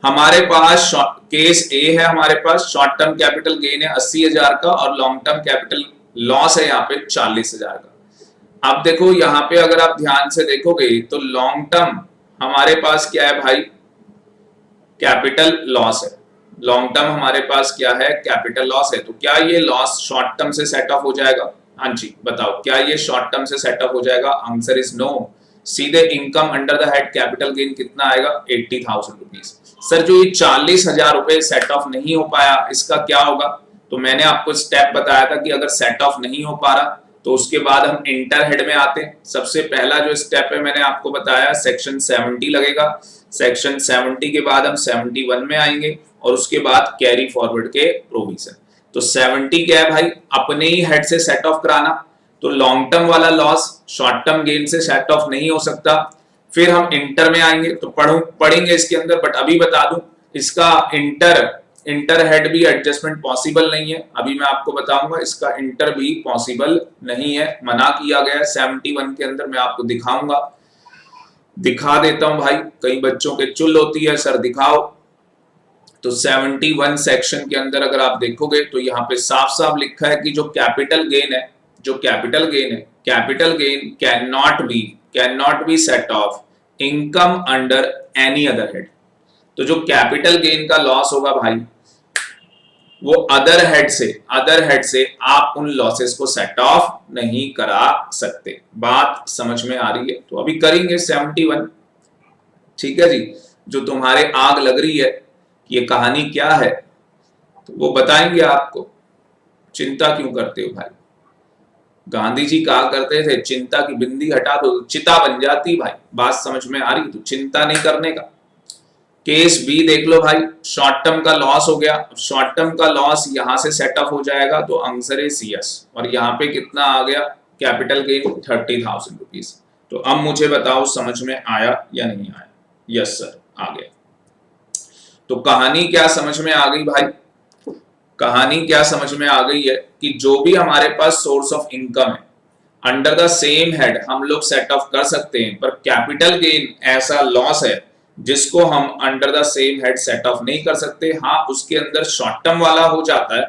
हमारे पास केस ए है, हमारे पास शॉर्ट टर्म कैपिटल गेन है 80,000 का और लॉन्ग टर्म कैपिटल लॉस है यहाँ पे 40,000 का। अब देखो यहाँ पे अगर आप ध्यान से देखोगे तो लॉन्ग टर्म हमारे पास क्या है भाई? कैपिटल लॉस है। लॉन्ग टर्म हमारे पास क्या है? कैपिटल लॉस है। तो क्या ये लॉस शॉर्ट टर्म से सेट ऑफ हो जाएगा? हाँ जी, बताओ क्या ये शॉर्ट टर्म से सेट ऑफ हो जाएगा? Answer is no. सीधे income under the head capital gain कितना आएगा? 80,000 रुपीज। सर जो ये 40,000 रुपए सेट ऑफ नहीं हो पाया इसका क्या होगा? तो मैंने आपको स्टेप बताया था कि अगर सेट ऑफ नहीं हो पा रहा तो उसके बाद हम इंटर हेड में आते हैं। सबसे पहला जो स्टेप है मैंने आपको बताया सेक्शन 70 लगेगा, सेक्शन 70 के बाद हम 71 में आएंगे और उसके बाद कैरी फॉरवर्ड के प्रोविजन। तो 70 क्या है भाई? अपने ही हेड से सेट ऑफ कराना। तो लॉन्ग टर्म वाला लॉस शॉर्ट टर्म गेन से सेट ऑफ नहीं हो सकता। फिर हम इंटर में आएंगे तो पढ़ेंगे इसके अंदर, बट अभी बता दूं इसका इंटर हेड भी एडजस्टमेंट पॉसिबल नहीं है। अभी मैं आपको बताऊंगा इसका इंटर भी पॉसिबल नहीं है, मना किया गया है 71 के अंदर। मैं आपको दिखाऊंगा, दिखा देता हूं भाई, कई बच्चों के चुल होती है सर दिखाओ। तो 71 सेक्शन के अंदर अगर आप देखोगे तो यहाँ पे साफ साफ लिखा है कि जो कैपिटल गेन है, जो कैपिटल गेन है, capital gain can not be set of income under any other head. तो जो कैपिटल गेन का लॉस होगा भाई वो अदर हेड से आप उन लॉसेस को सेट ऑफ नहीं करा सकते। बात समझ में आ रही है? तो अभी करेंगे 71, ठीक है जी। जो तुम्हारे आग लग रही है ये कहानी क्या है तो वो बताएंगे आपको। चिंता क्यों करते हो भाई? गांधी जी कहा करते थे चिंता की बिंदी हटा दो चिता बन जाती भाई। बात समझ में आ रही? तो चिंता नहीं करने का। केस बी देख लो भाई, शॉर्ट टर्म का लॉस हो गया, शॉर्ट टर्म का लॉस यहां से सेट ऑफ हो जाएगा तो आंसर इज यस। और यहाँ पे कितना आ गया? Capital gain 30,000 rupees. तो अब मुझे बताओ समझ में आया या नहीं आया? यस सर आ गया। तो कहानी क्या समझ में आ गई भाई? कहानी क्या समझ में आ गई है कि जो भी हमारे पास सोर्स ऑफ इनकम है अंडर द सेम हेड हम लोग सेट ऑफ कर सकते हैं, पर कैपिटल गेन ऐसा लॉस है जिसको हम under the same head set of नहीं कर सकते। हाँ उसके अंदर शॉर्ट टर्म वाला हो जाता है,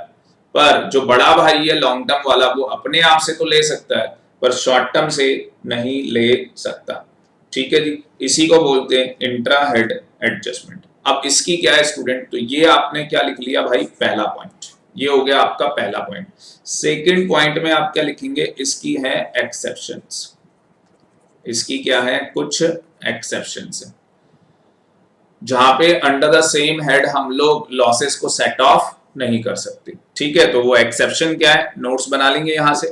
पर जो बड़ा भाई है लॉन्ग टर्म वाला वो अपने आप से तो ले सकता है पर शॉर्ट टर्म से नहीं ले सकता, ठीक है जी। इसी को बोलते हैं इंट्रा हेड एडजस्टमेंट। अब इसकी क्या है स्टूडेंट? तो ये आपने क्या लिख लिया भाई? पहला पॉइंट, ये हो गया आपका पहला पॉइंट। सेकंड पॉइंट में आप क्या लिखेंगे? इसकी है एक्सेप्शंस। इसकी क्या है? कुछ एक्सेप्शंस है जहां पे अंडर द सेम हेड हम लोग लॉसेस को सेट ऑफ नहीं कर सकते, ठीक है। तो वो एक्सेप्शन क्या है? नोट्स बना लेंगे यहां से।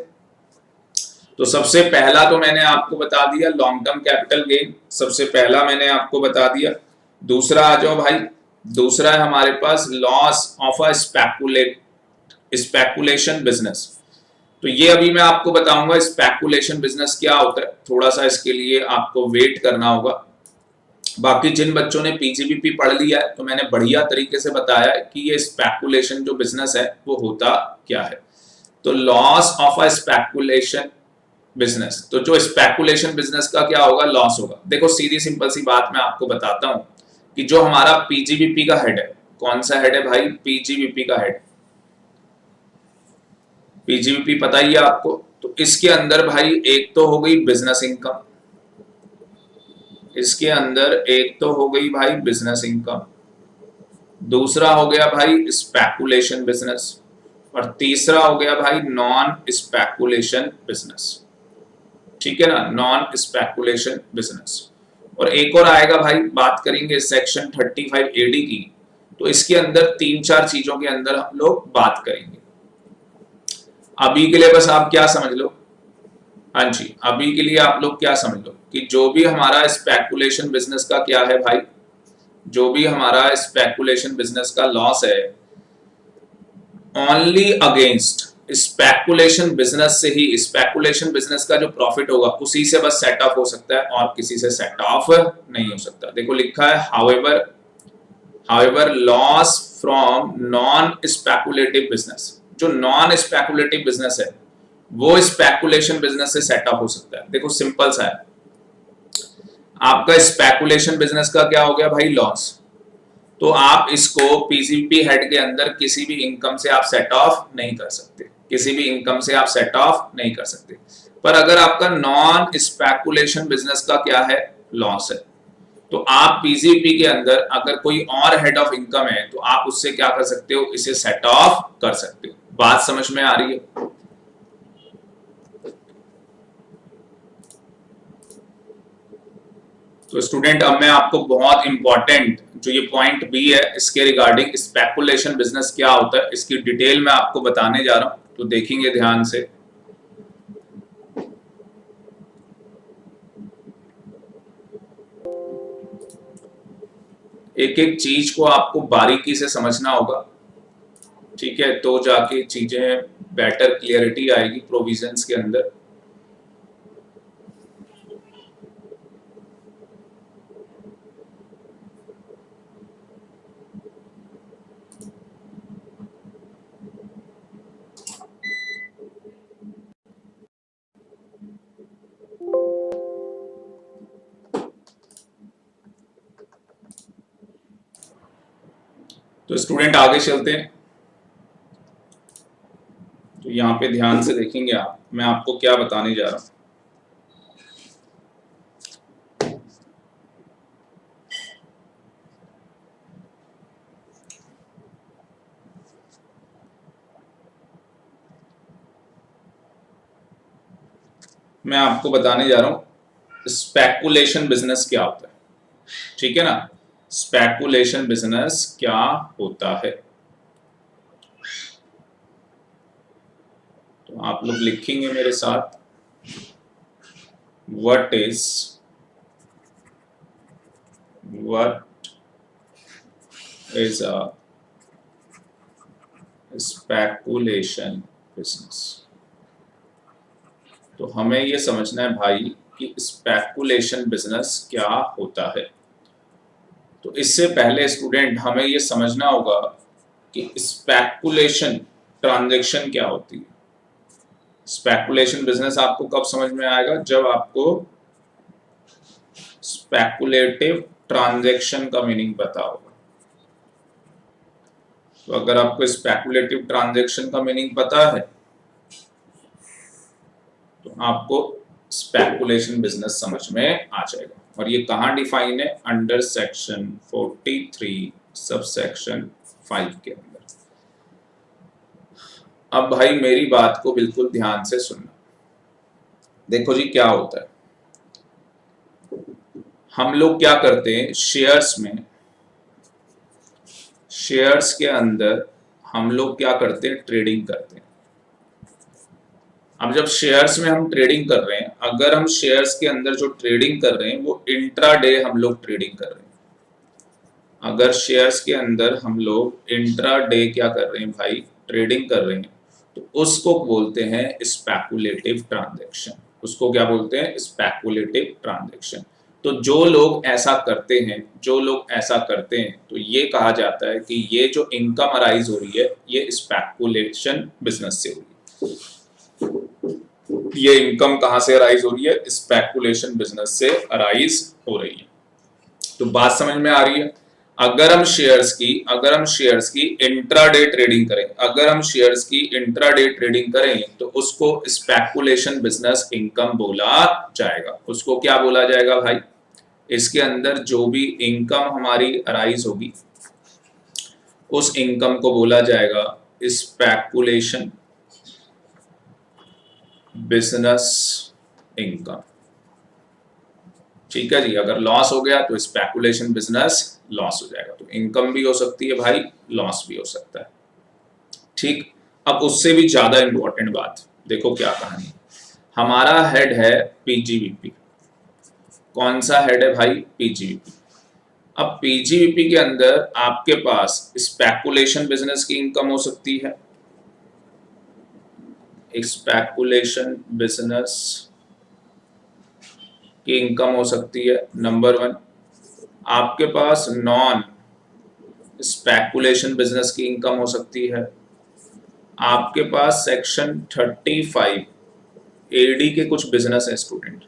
तो सबसे पहला तो मैंने आपको बता दिया लॉन्ग टर्म कैपिटल गेन, सबसे पहला मैंने आपको बता दिया। दूसरा आ जाओ भाई, दूसरा है हमारे पास loss of a speculation business. तो ये अभी मैं आपको बताऊंगा स्पेकुलेशन बिजनेस क्या होता है, थोड़ा सा इसके लिए आपको वेट करना होगा। बाकी जिन बच्चों ने पीजीबीपी पढ़ लिया है तो मैंने बढ़िया तरीके से बताया है कि ये स्पेकुलेशन जो बिजनेस है वो होता क्या है। तो loss of a speculation business, तो जो स्पेकुलेशन बिजनेस का क्या होगा, लॉस होगा। देखो सीधी सिंपल सी बात मैं आपको बताता हूं कि जो हमारा पीजीबीपी का हेड है, कौन सा हेड है भाई, पीजीबीपी का हेड, पीजीबीपी पता ही है आपको। तो इसके अंदर भाई एक तो हो गई बिजनेस इनकम, इसके अंदर एक तो हो गई भाई बिजनेस इनकम, दूसरा हो गया भाई स्पेकुलेशन बिजनेस, और तीसरा हो गया भाई नॉन स्पेकुलेशन बिजनेस। ठीक है ना, नॉन स्पेकुलेशन बिजनेस। और एक और आएगा भाई, बात करेंगे सेक्शन 35 एडी की, तो इसके अंदर तीन चार चीजों के अंदर हम लोग बात करेंगे। अभी के लिए बस आप क्या समझ लो, हाँ जी, अभी के लिए आप लोग क्या समझ लो कि जो भी हमारा स्पेकुलेशन बिजनेस का क्या है भाई, जो भी हमारा स्पेकुलेशन बिजनेस का लॉस है, ओनली अगेंस्ट स्पेकुलेशन बिजनेस से ही, स्पेकुलेशन बिजनेस का जो प्रॉफिट होगा उसी से बस सेट ऑफ हो सकता है, और किसी से सेट ऑफ नहीं हो सकता। देखो लिखा है however loss from non speculative business, जो नॉन स्पेकुलेटिव बिजनेस है वो स्पेकुलेशन बिजनेस से सेट ऑफ हो सकता है। देखो सिंपल सा है, आपका स्पेकुलेशन बिजनेस का क्या हो गया भाई, लॉस, तो आप इसको पीसीपी हेड के अंदर किसी भी इनकम से आप सेट ऑफ नहीं कर सकते, किसी भी इनकम से आप सेट ऑफ नहीं कर सकते। पर अगर आपका नॉन स्पेकुलेशन बिजनेस का क्या है, लॉस है, तो आप पीसीपी के अंदर अगर कोई और हेड ऑफ इनकम है तो आप उससे क्या कर सकते हो, इसे सेट ऑफ कर सकते हो। बात समझ में आ रही है? तो स्टूडेंट अब मैं आपको बहुत इंपॉर्टेंट जो ये पॉइंट बी है इसके रिगार्डिंग स्पेकुलेशन बिजनेस क्या होता है इसकी डिटेल में आपको बताने जा रहा हूं, तो देखेंगे ध्यान से। एक एक चीज को आपको बारीकी से समझना होगा, ठीक है, तो जाके चीजें बेटर क्लियरिटी आएगी प्रोविजंस के अंदर। तो स्टूडेंट आगे चलते हैं, तो यहाँ पे ध्यान से देखेंगे आप, मैं आपको क्या बताने जा रहा हूं। मैं आपको बताने जा रहा हूं स्पेकुलेशन बिजनेस क्या होता है, ठीक है ना, स्पेकुलेशन बिजनेस क्या होता है। तो आप लोग लिखेंगे मेरे साथ, what is a speculation business. तो हमें ये समझना है भाई कि स्पेकुलेशन बिजनेस क्या होता है। तो इससे पहले स्टूडेंट हमें ये समझना होगा कि स्पेकुलेशन ट्रांजैक्शन क्या होती है। स्पेकुलेशन बिजनेस आपको कब समझ में आएगा, जब आपको स्पेकुलेटिव ट्रांजैक्शन का मीनिंग पता होगा। तो अगर आपको स्पेकुलेटिव ट्रांजैक्शन का मीनिंग पता है तो आपको स्पेकुलेशन बिजनेस समझ में आ जाएगा। और ये कहाँ डिफाइन है, अंडर सेक्शन 43 सब सेक्शन 5 के अंदर। अब भाई मेरी बात को बिल्कुल ध्यान से सुनना। देखो जी क्या होता है, हम लोग क्या करते हैं, शेयर्स के अंदर हम लोग क्या करते हैं, ट्रेडिंग करते हैं। अब जब शेयर्स में हम ट्रेडिंग कर रहे हैं, अगर हम शेयर्स के अंदर जो ट्रेडिंग कर रहे हैं वो इंट्राडे हम लोग ट्रेडिंग कर रहे हैं, अगर शेयर्स के अंदर हम लोग इंट्राडे क्या कर रहे हैं भाई, ट्रेडिंग कर रहे हैं, तो उसको बोलते हैं स्पेकुलेटिव ट्रांजैक्शन। उसको क्या बोलते हैं, स्पेकुलेटिव ट्रांजैक्शन। तो जो लोग ऐसा करते हैं, तो ये कहा जाता है कि ये जो इनकम अराइज हो रही है ये स्पेकुलेशन बिजनेस से हो रही है। ये इनकम कहां से अराइज हो रही है? स्पेकुलेशन बिजनेस से अराइज हो रही है। तो बात समझ में आ रही है? अगर हम शेयर्स की इंट्राडे ट्रेडिंग करें, तो उसको स्पेकुलेशन बिजनेस इनकम बोला जाएगा। उसको क्या बोला जाएगा भाई? इसके अंदर जो भी इनकम हमारी अराइज होगी उस इनकम को बोला जाएगा स्पेकुलेशन बिजनेस इनकम। ठीक है जी। अगर लॉस हो गया तो स्पेकुलेशन बिजनेस लॉस हो जाएगा। तो इनकम भी हो सकती है भाई, लॉस भी हो सकता है। ठीक। अब उससे भी ज्यादा इंपॉर्टेंट बात देखो क्या कहानी। हमारा हेड है पीजीवीपी। कौन सा हेड है भाई? पीजीवीपी। अब पीजीवीपी के अंदर आपके पास स्पेकुलेशन बिजनेस की इनकम हो सकती है। स्पेकुलेशन बिजनेस की इनकम हो सकती है, नंबर 1। आपके पास नॉन स्पेकुलेशन बिजनेस की इनकम हो सकती है। आपके पास सेक्शन 35 एडी के कुछ बिजनेस है स्टूडेंट।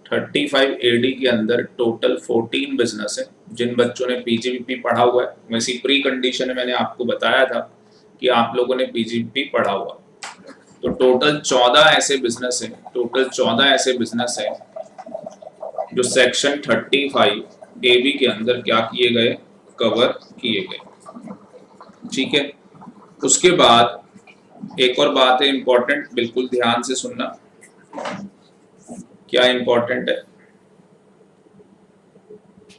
35 एडी के अंदर टोटल 14 बिजनेस है। जिन बच्चों ने पीजीवीपी पढ़ा हुआ है, वैसी प्री कंडीशन में मैंने आपको बताया था कि आप लोगों ने पीजीवीपी पढ़ा हुआ, तो टोटल 14 ऐसे बिजनेस हैं जो सेक्शन 35 एबी के अंदर क्या किए गए? कवर किए गए। ठीक है। उसके बाद एक और बात है इंपॉर्टेंट, बिल्कुल ध्यान से सुनना। क्या इंपॉर्टेंट है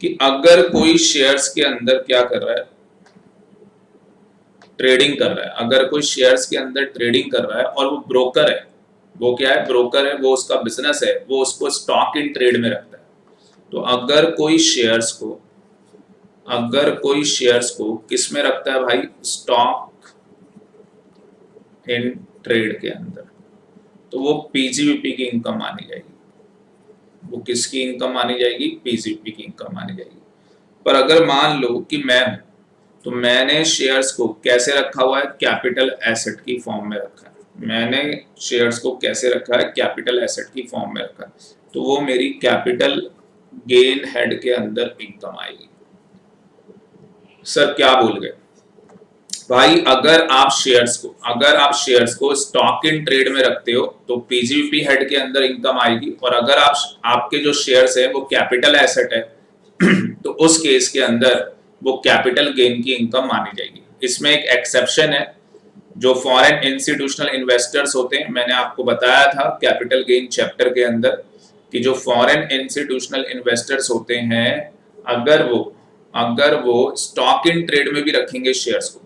कि अगर कोई शेयर्स के अंदर क्या कर रहा है? ट्रेडिंग कर रहा है। अगर कोई शेयर्स के अंदर ट्रेडिंग कर रहा है और वो ब्रोकर है, वो क्या है? ब्रोकर है। वो उसका बिजनेस है, वो उसको स्टॉक इन ट्रेड में रखता है। तो अगर कोई शेयर्स को किस में रखता है भाई? स्टॉक इन ट्रेड के अंदर, तो वो पीजीवीपी की इनकम मानी जाएगी। वो किसकी इनकम मानी जाएगी? पीजीवीपी की इनकम मानी जाएगी। पर अगर मान लो कि मैं हूं, तो मैंने शेयर्स को कैसे रखा हुआ है? कैपिटल एसेट की फॉर्म में रखा है। मैंने शेयर्स को कैसे रखा है? कैपिटल एसेट की फॉर्म में रखा है। तो वो मेरी कैपिटल गेन हेड के अंदर इनकम आएगी। सर क्या बोल गए भाई? अगर आप शेयर्स को स्टॉक इन ट्रेड में रखते हो तो पीजीवीपी हेड के अंदर इनकम आएगी। और अगर आपके जो शेयर्स है वो कैपिटल एसेट है तो उस केस के अंदर वो कैपिटल गेन की इनकम मानी जाएगी। इसमें एक एक्सेप्शन है, जो फॉरेन इंस्टीट्यूशनल इन्वेस्टर्स होते हैं। मैंने आपको बताया था कैपिटल गेन चैप्टर के अंदर कि जो फॉरेन इंस्टीट्यूशनल इन्वेस्टर्स होते हैं, अगर वो स्टॉक इन ट्रेड में भी रखेंगे शेयर्स को,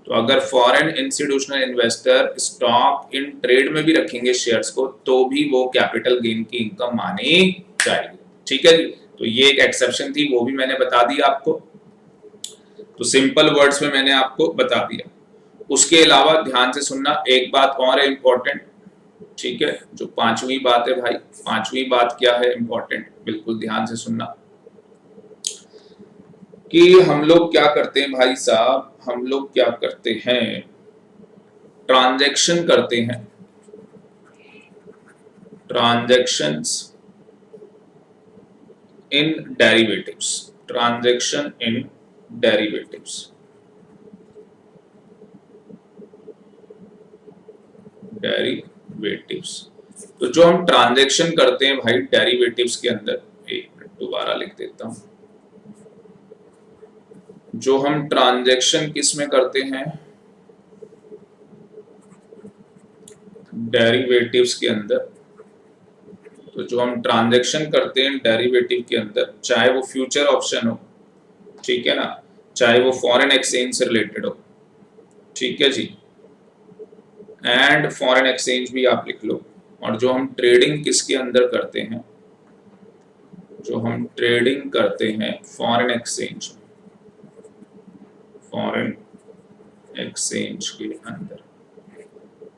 तो अगर foreign institutional investor stock in trade में भी रखेंगे शेयर्स को, तो भी वो कैपिटल गेन की इनकम मानी जाएगी। ठीक है जी। तो ये एक एक्सेप्शन थी, वो भी मैंने बता दिया आपको। तो सिंपल वर्ड्स में मैंने आपको बता दिया। उसके अलावा ध्यान से सुनना, एक बात और है इंपॉर्टेंट। ठीक है। जो पांचवी बात है भाई, पांचवी बात क्या है इंपॉर्टेंट, बिल्कुल ध्यान से सुनना। कि हम लोग क्या करते हैं भाई साहब? हम लोग क्या करते हैं? ट्रांजैक्शन करते हैं। Transactions in derivatives. Transaction in derivatives. Derivatives. तो जो हम ट्रांजैक्शन करते हैं भाई डेरिवेटिव्स के अंदर, एक मिनट दोबारा लिख देता हूं। जो हम ट्रांजैक्शन किस में करते हैं? डेरिवेटिव्स के अंदर। तो जो हम ट्रांजैक्शन करते हैं डेरिवेटिव के अंदर, चाहे वो फ्यूचर ऑप्शन हो, ठीक है ना, चाहे वो फॉरेन एक्सचेंज से रिलेटेड हो, ठीक है जी, एंड फॉरेन एक्सचेंज भी आप लिख लो। और जो हम ट्रेडिंग किसके अंदर करते हैं? जो हम ट्रेडिंग करते हैं फॉरेन एक्सचेंज, फॉरेन एक्सचेंज के अंदर,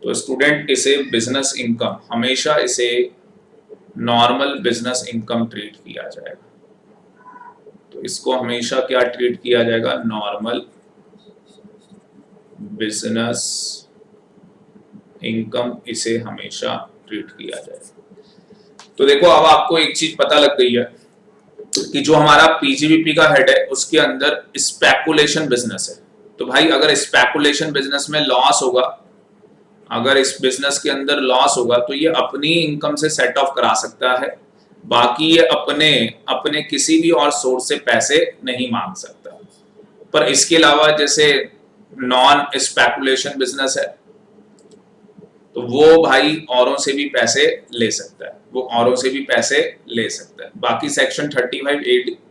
तो स्टूडेंट इसे बिजनेस इनकम, हमेशा इसे नॉर्मल बिजनेस इनकम ट्रीट किया जाएगा। तो इसको हमेशा क्या ट्रीट किया जाएगा? नॉर्मल बिजनेस इनकम इसे हमेशा ट्रीट किया जाए। तो देखो अब आपको एक चीज पता लग गई है कि जो हमारा पीजीबीपी का हेड है उसके अंदर स्पेकुलेशन बिजनेस है। तो भाई अगर स्पेकुलेशन बिजनेस में लॉस होगा, अगर इस बिजनेस के अंदर लॉस होगा तो ये अपनी इनकम से सेट ऑफ करा सकता है, बाकी ये अपने अपने किसी भी और सोर्स से पैसे नहीं मांग सकता। पर इसके अलावा जैसे नॉन स्पेकुलेशन बिजनेस है तो वो भाई औरों से भी पैसे ले सकता है, वो औरों से भी पैसे ले सकता है। बाकी सेक्शन 35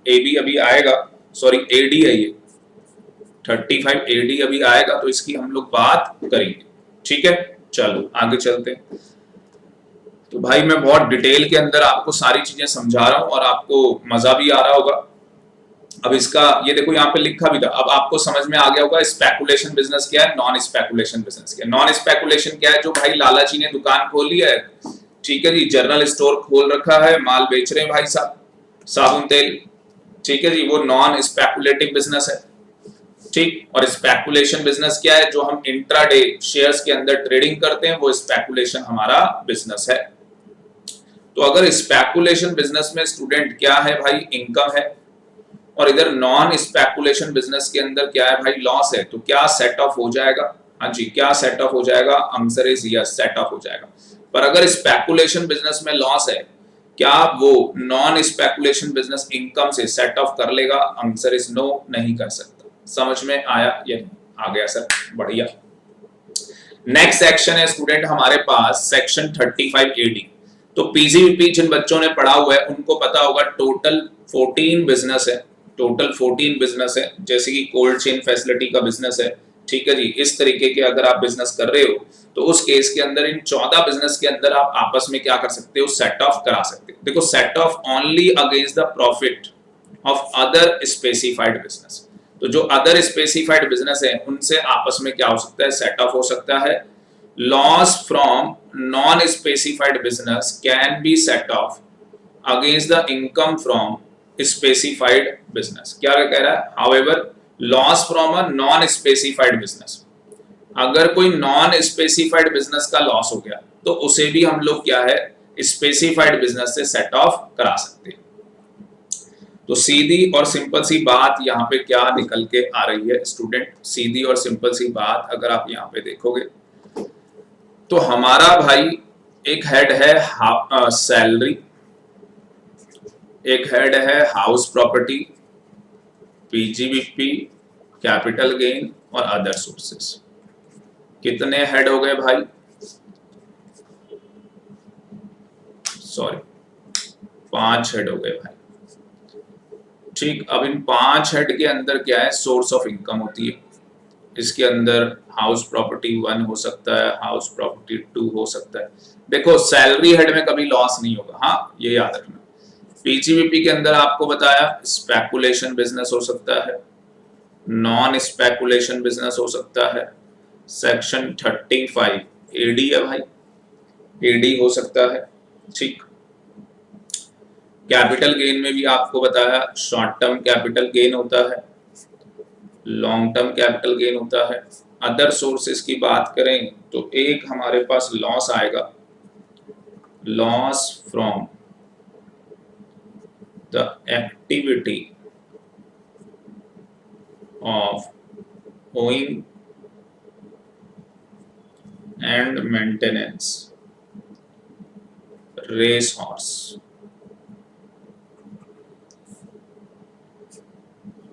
ए बी अभी आएगा, सॉरी एडी है ये, 35 एडी अभी आएगा तो इसकी हम लोग बात करेंगे। ठीक है, चलो आगे चलते हैं। तो भाई मैं बहुत डिटेल के अंदर आपको सारी चीजें समझा रहा हूं और आपको मजा भी आ रहा होगा। अब इसका ये देखो यहाँ पे लिखा भी था, अब आपको समझ में आ गया होगा स्पेकुलेशन बिजनेस क्या है, नॉन स्पेकुलेशन बिजनेस क्या है। नॉन स्पेकुलेशन क्या है, जो भाई लालची ने दुकान खोल लिया है, ठीक है जी, जनरल स्टोर खोल रखा है, माल बेच रहे हैं भाई साहब, साबुन तेल, ठीक है जी, वो नॉन स्पेकुलेटिव बिजनेस है। ठीक, और स्पेकुलेशन बिजनेस क्या है, जो हम इंट्राडे शेयर्स के अंदर ट्रेडिंग करते हैं, वो स्पेकुलेशन हमारा बिजनेस है। तो अगर स्पेकुलेशन बिजनेस में स्टूडेंट क्या है भाई, इनकम है, और इधर नॉन स्पेकुलेशन बिजनेस के अंदर क्या है भाई, लॉस है, तो क्या सेट ऑफ हो जाएगा? हाँ जी, क्या सेट ऑफ हो जाएगा? Answer is yes, set off हो जाएगा। पर अगर स्पेकुलेशन बिजनेस में लॉस है, क्या वो नॉन स्पेकुलेशन बिजनेस इनकम से सेट ऑफ कर लेगा? आंसर इज नो, नहीं कर सकता। समझ में आया या आ गया सर? बढ़िया। नेक्स्ट सेक्शन है स्टूडेंट हमारे पास सेक्शन 35 एडी। तो पीजीबीपी जिन बच्चों ने पढ़ा हुआ है उनको पता होगा टोटल 14 बिजनेस है, टोटल 14 बिजनेस है, जैसे कि कोल्ड चेन फैसिलिटी का बिजनेस है, ठीक है जी। इस तरीके के अगर आप बिजनेस कर रहे हो तो उस केस के अंदर इन 14 बिजनेस के अंदर आप आपस में क्या कर सकते हो, सेट ऑफ करा सकते हो। देखो, set of only against the profit of other specified business. तो जो अदर स्पेसिफाइड बिजनेस है उनसे आपस में क्या हो सकता है, सेट ऑफ हो सकता है। Loss from non specified business can be set off against the income from specified business. क्या कह रहा है? However loss from a non specified business, अगर कोई नॉन स्पेसिफाइड बिजनेस का लॉस हो गया तो उसे भी हम लोग क्या है, स्पेसिफाइड बिजनेस से सेट ऑफ करा सकते हैं। तो सीधी और सिंपल सी बात यहाँ पे क्या निकल के आ रही है स्टूडेंट, सीधी और सिंपल सी बात अगर आप यहाँ पे देखोगे तो हमारा भाई एक हेड है सैलरी, एक हेड है house property, PGBP, capital gain और अदर सोर्सेस। कितने हेड हो गए भाई? सॉरी, 5 हेड हो गए भाई। ठीक, अब इन 5 हेड के अंदर क्या है, सोर्स ऑफ इनकम होती है। इसके अंदर हाउस प्रॉपर्टी 1 हो सकता है, हाउस प्रॉपर्टी 2 हो सकता है। देखो, सैलरी हेड में कभी लॉस नहीं होगा, हाँ ये याद रखना। पीजीबीपी के अंदर आपको बताया स्पेकुलेशन बिजनेस हो सकता है, नॉन स्पेकुलेशन बिजनेस हो सकता है, सेक्शन 35 एडी है भाई, एडी हो सकता है। ठीक, कैपिटल गेन में भी आपको बताया शॉर्ट टर्म कैपिटल गेन होता है, लॉन्ग टर्म कैपिटल गेन होता है। अदर सोर्सेस की बात करें तो एक हमारे पास लॉस आएगा, loss from the activity of owning and maintenance race horse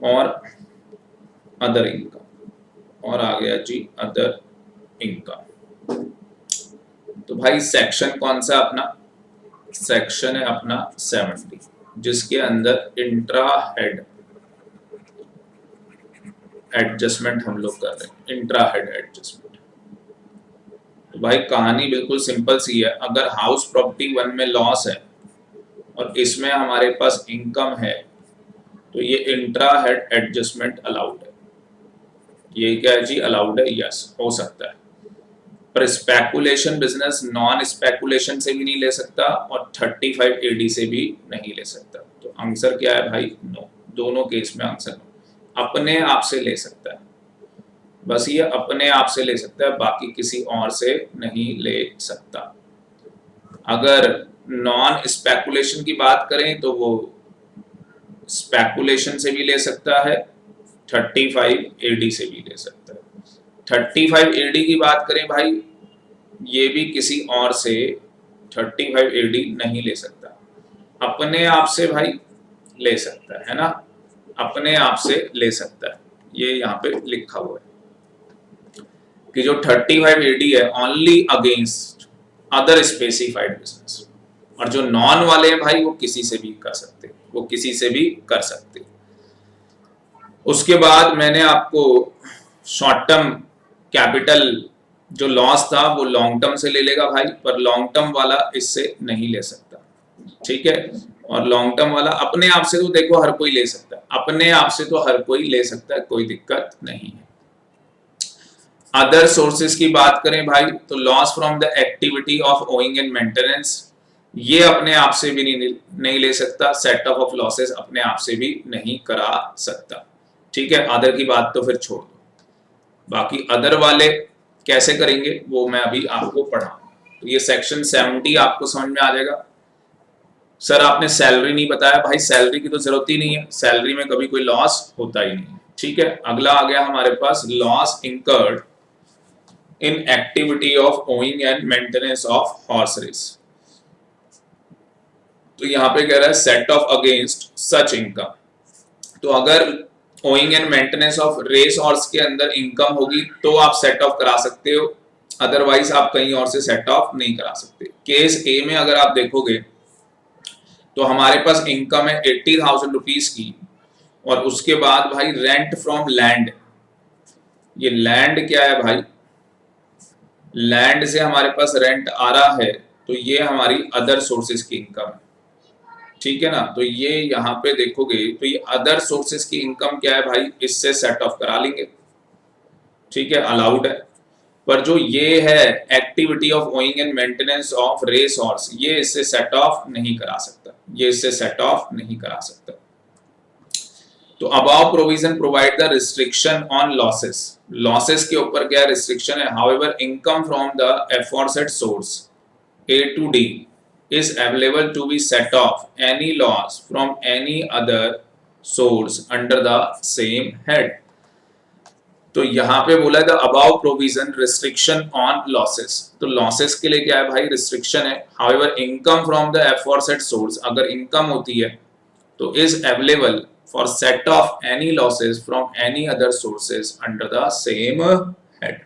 और अदर इनकम, और आ गया जी अदर इनकम। तो भाई सेक्शन कौन सा अपना? सेक्शन है अपना 70, जिसके अंदर इंट्रा हेड एडजस्टमेंट हम लोग कर रहे हैं, इंट्रा हेड एडजस्टमेंट। तो भाई कहानी बिल्कुल सिंपल सी है, अगर हाउस प्रॉपर्टी 1 में लॉस है और इसमें हमारे पास इनकम है तो ये इंट्रा हेड एडजस्टमेंट अलाउड है। ये क्या है जी, अलाउड है, यस हो सकता है। पर स्पेकुलेशन बिजनेस नॉन स्पेकुलेशन से भी नहीं ले सकता और 35 एडी से भी नहीं ले सकता। तो आंसर क्या है भाई? नो, दोनों केस में आंसर नो। अपने आप से ले सकता है, बस ये अपने आप से ले सकता है, बाकी किसी और से नहीं ले सकता। अगर नॉन स्पेकुलेशन की बात करें तो वो स्पेकुलेशन से भी ले सकता है, 35 एडी से भी ले सकता है। 35 एडी की बात करें भाई, ये भी किसी और से 35 एडी नहीं ले सकता, अपने आप से भाई ले सकता है ना, अपने आप से ले सकता है। ये यहाँ पे लिखा हुआ है कि जो 35 एडी है only against other specified business, और जो नॉन वाले हैं भाई वो किसी से भी कर सकते, वो किसी से भी कर सकते। उसके बाद मैंने आपको शॉर्ट टर्म कैपिटल जो लॉस था वो लॉन्ग टर्म से ले लेगा भाई, पर लॉन्ग टर्म वाला इससे नहीं ले सकता, ठीक है। और लॉन्ग टर्म वाला अपने आप से तो देखो हर कोई ले सकता है, अपने आप से तो हर कोई ले सकता है, कोई दिक्कत नहीं है। अदर सोर्सेज की बात करें भाई तो loss from the activity of owning and maintenance, ये अपने आप से भी नहीं ले सकता, सेट ऑफ लॉसेस अपने आप से भी नहीं करा सकता, ठीक है। अदर की बात तो फिर छोड़ दो, बाकी अदर वाले कैसे करेंगे वो मैं अभी आपको पढ़ाऊंगा। तो ये सेक्शन 70 आपको समझ में आ जाएगा। सर आपने सैलरी नहीं बताया, भाई सैलरी की तो जरूरत ही नहीं है, सैलरी में कभी कोई लॉस होता ही नहीं, ठीक है। अगला आ गया हमारे पास loss incurred in activity of owning and maintenance of horse race. तो यहाँ पे कह रहा है set off against such income, तो अगर owning and maintenance of race horse के अंदर इनकम होगी तो आप सेट ऑफ करा सकते हो, अदरवाइज आप कहीं और से सेट ऑफ नहीं करा सकते। केस ए में अगर आप देखोगे तो हमारे पास इनकम है 80,000 रुपीज की, और उसके बाद भाई रेंट फ्रॉम लैंड, ये लैंड क्या है भाई, लैंड से हमारे पास रेंट आ रहा है, तो ये हमारी अदर सोर्सेज की इनकम है, ठीक है ना। तो ये यहाँ पे देखोगे तो ये अदर सोर्सेज की इनकम क्या है भाई, इससे सेट ऑफ करा लेंगे, ठीक है, अलाउड है। पर जो ये है activity of owning and maintenance of race horse, ये इससे सेट ऑफ नहीं करा सकता, ये इससे सेट ऑफ नहीं करा सकता। तो above provision provide the restriction on losses, losses के ऊपर क्या रिस्ट्रिक्शन है, however income from the aforesaid source A to D is available to be set off any loss from any other source under the same head। तो यहाँ पे बोला है the above provision restriction on losses, तो losses के लिए क्या है भाई, रिस्ट्रिक्शन है। However income from the aforesaid source, अगर इनकम होती है तो is available for set off any losses from any other sources under the same head.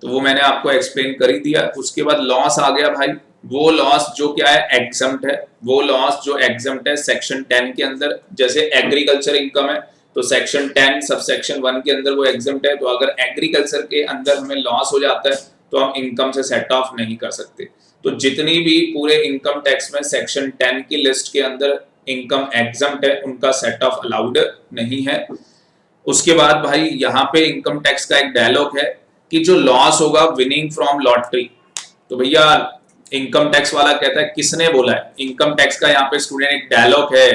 तो वो मैंने आपको एक्सप्लेन कर ही दिया। उसके बाद लॉस आ गया भाई, वो लॉस जो क्या है एग्जम्प्ट है, वो लॉस जो एग्जम्प्ट है सेक्शन 10 के अंदर, जैसे एग्रीकल्चर इनकम है तो सेक्शन 10 सब सेक्शन 1 के अंदर वो एग्जम्प्ट है। तो अगर एग्रीकल्चर के अंदर हमें लॉस हो जाता है तो हम इनकम से सेट ऑफ नहीं कर सकते। तो जितनी भी पूरे इनकम टैक्स में सेक्शन 10 की लिस्ट के अंदर इनकम एग्जम्प्ट है उनका सेट ऑफ अलाउड नहीं है। उसके बाद भाई यहाँ पे इनकम टैक्स का एक डायलॉग है कि जो लॉस होगा विनिंग फ्रॉम लॉटरी, तो भैया इनकम टैक्स वाला कहता है, किसने बोला है, इनकम टैक्स का यहाँ पे स्टूडेंट एक डायलॉग है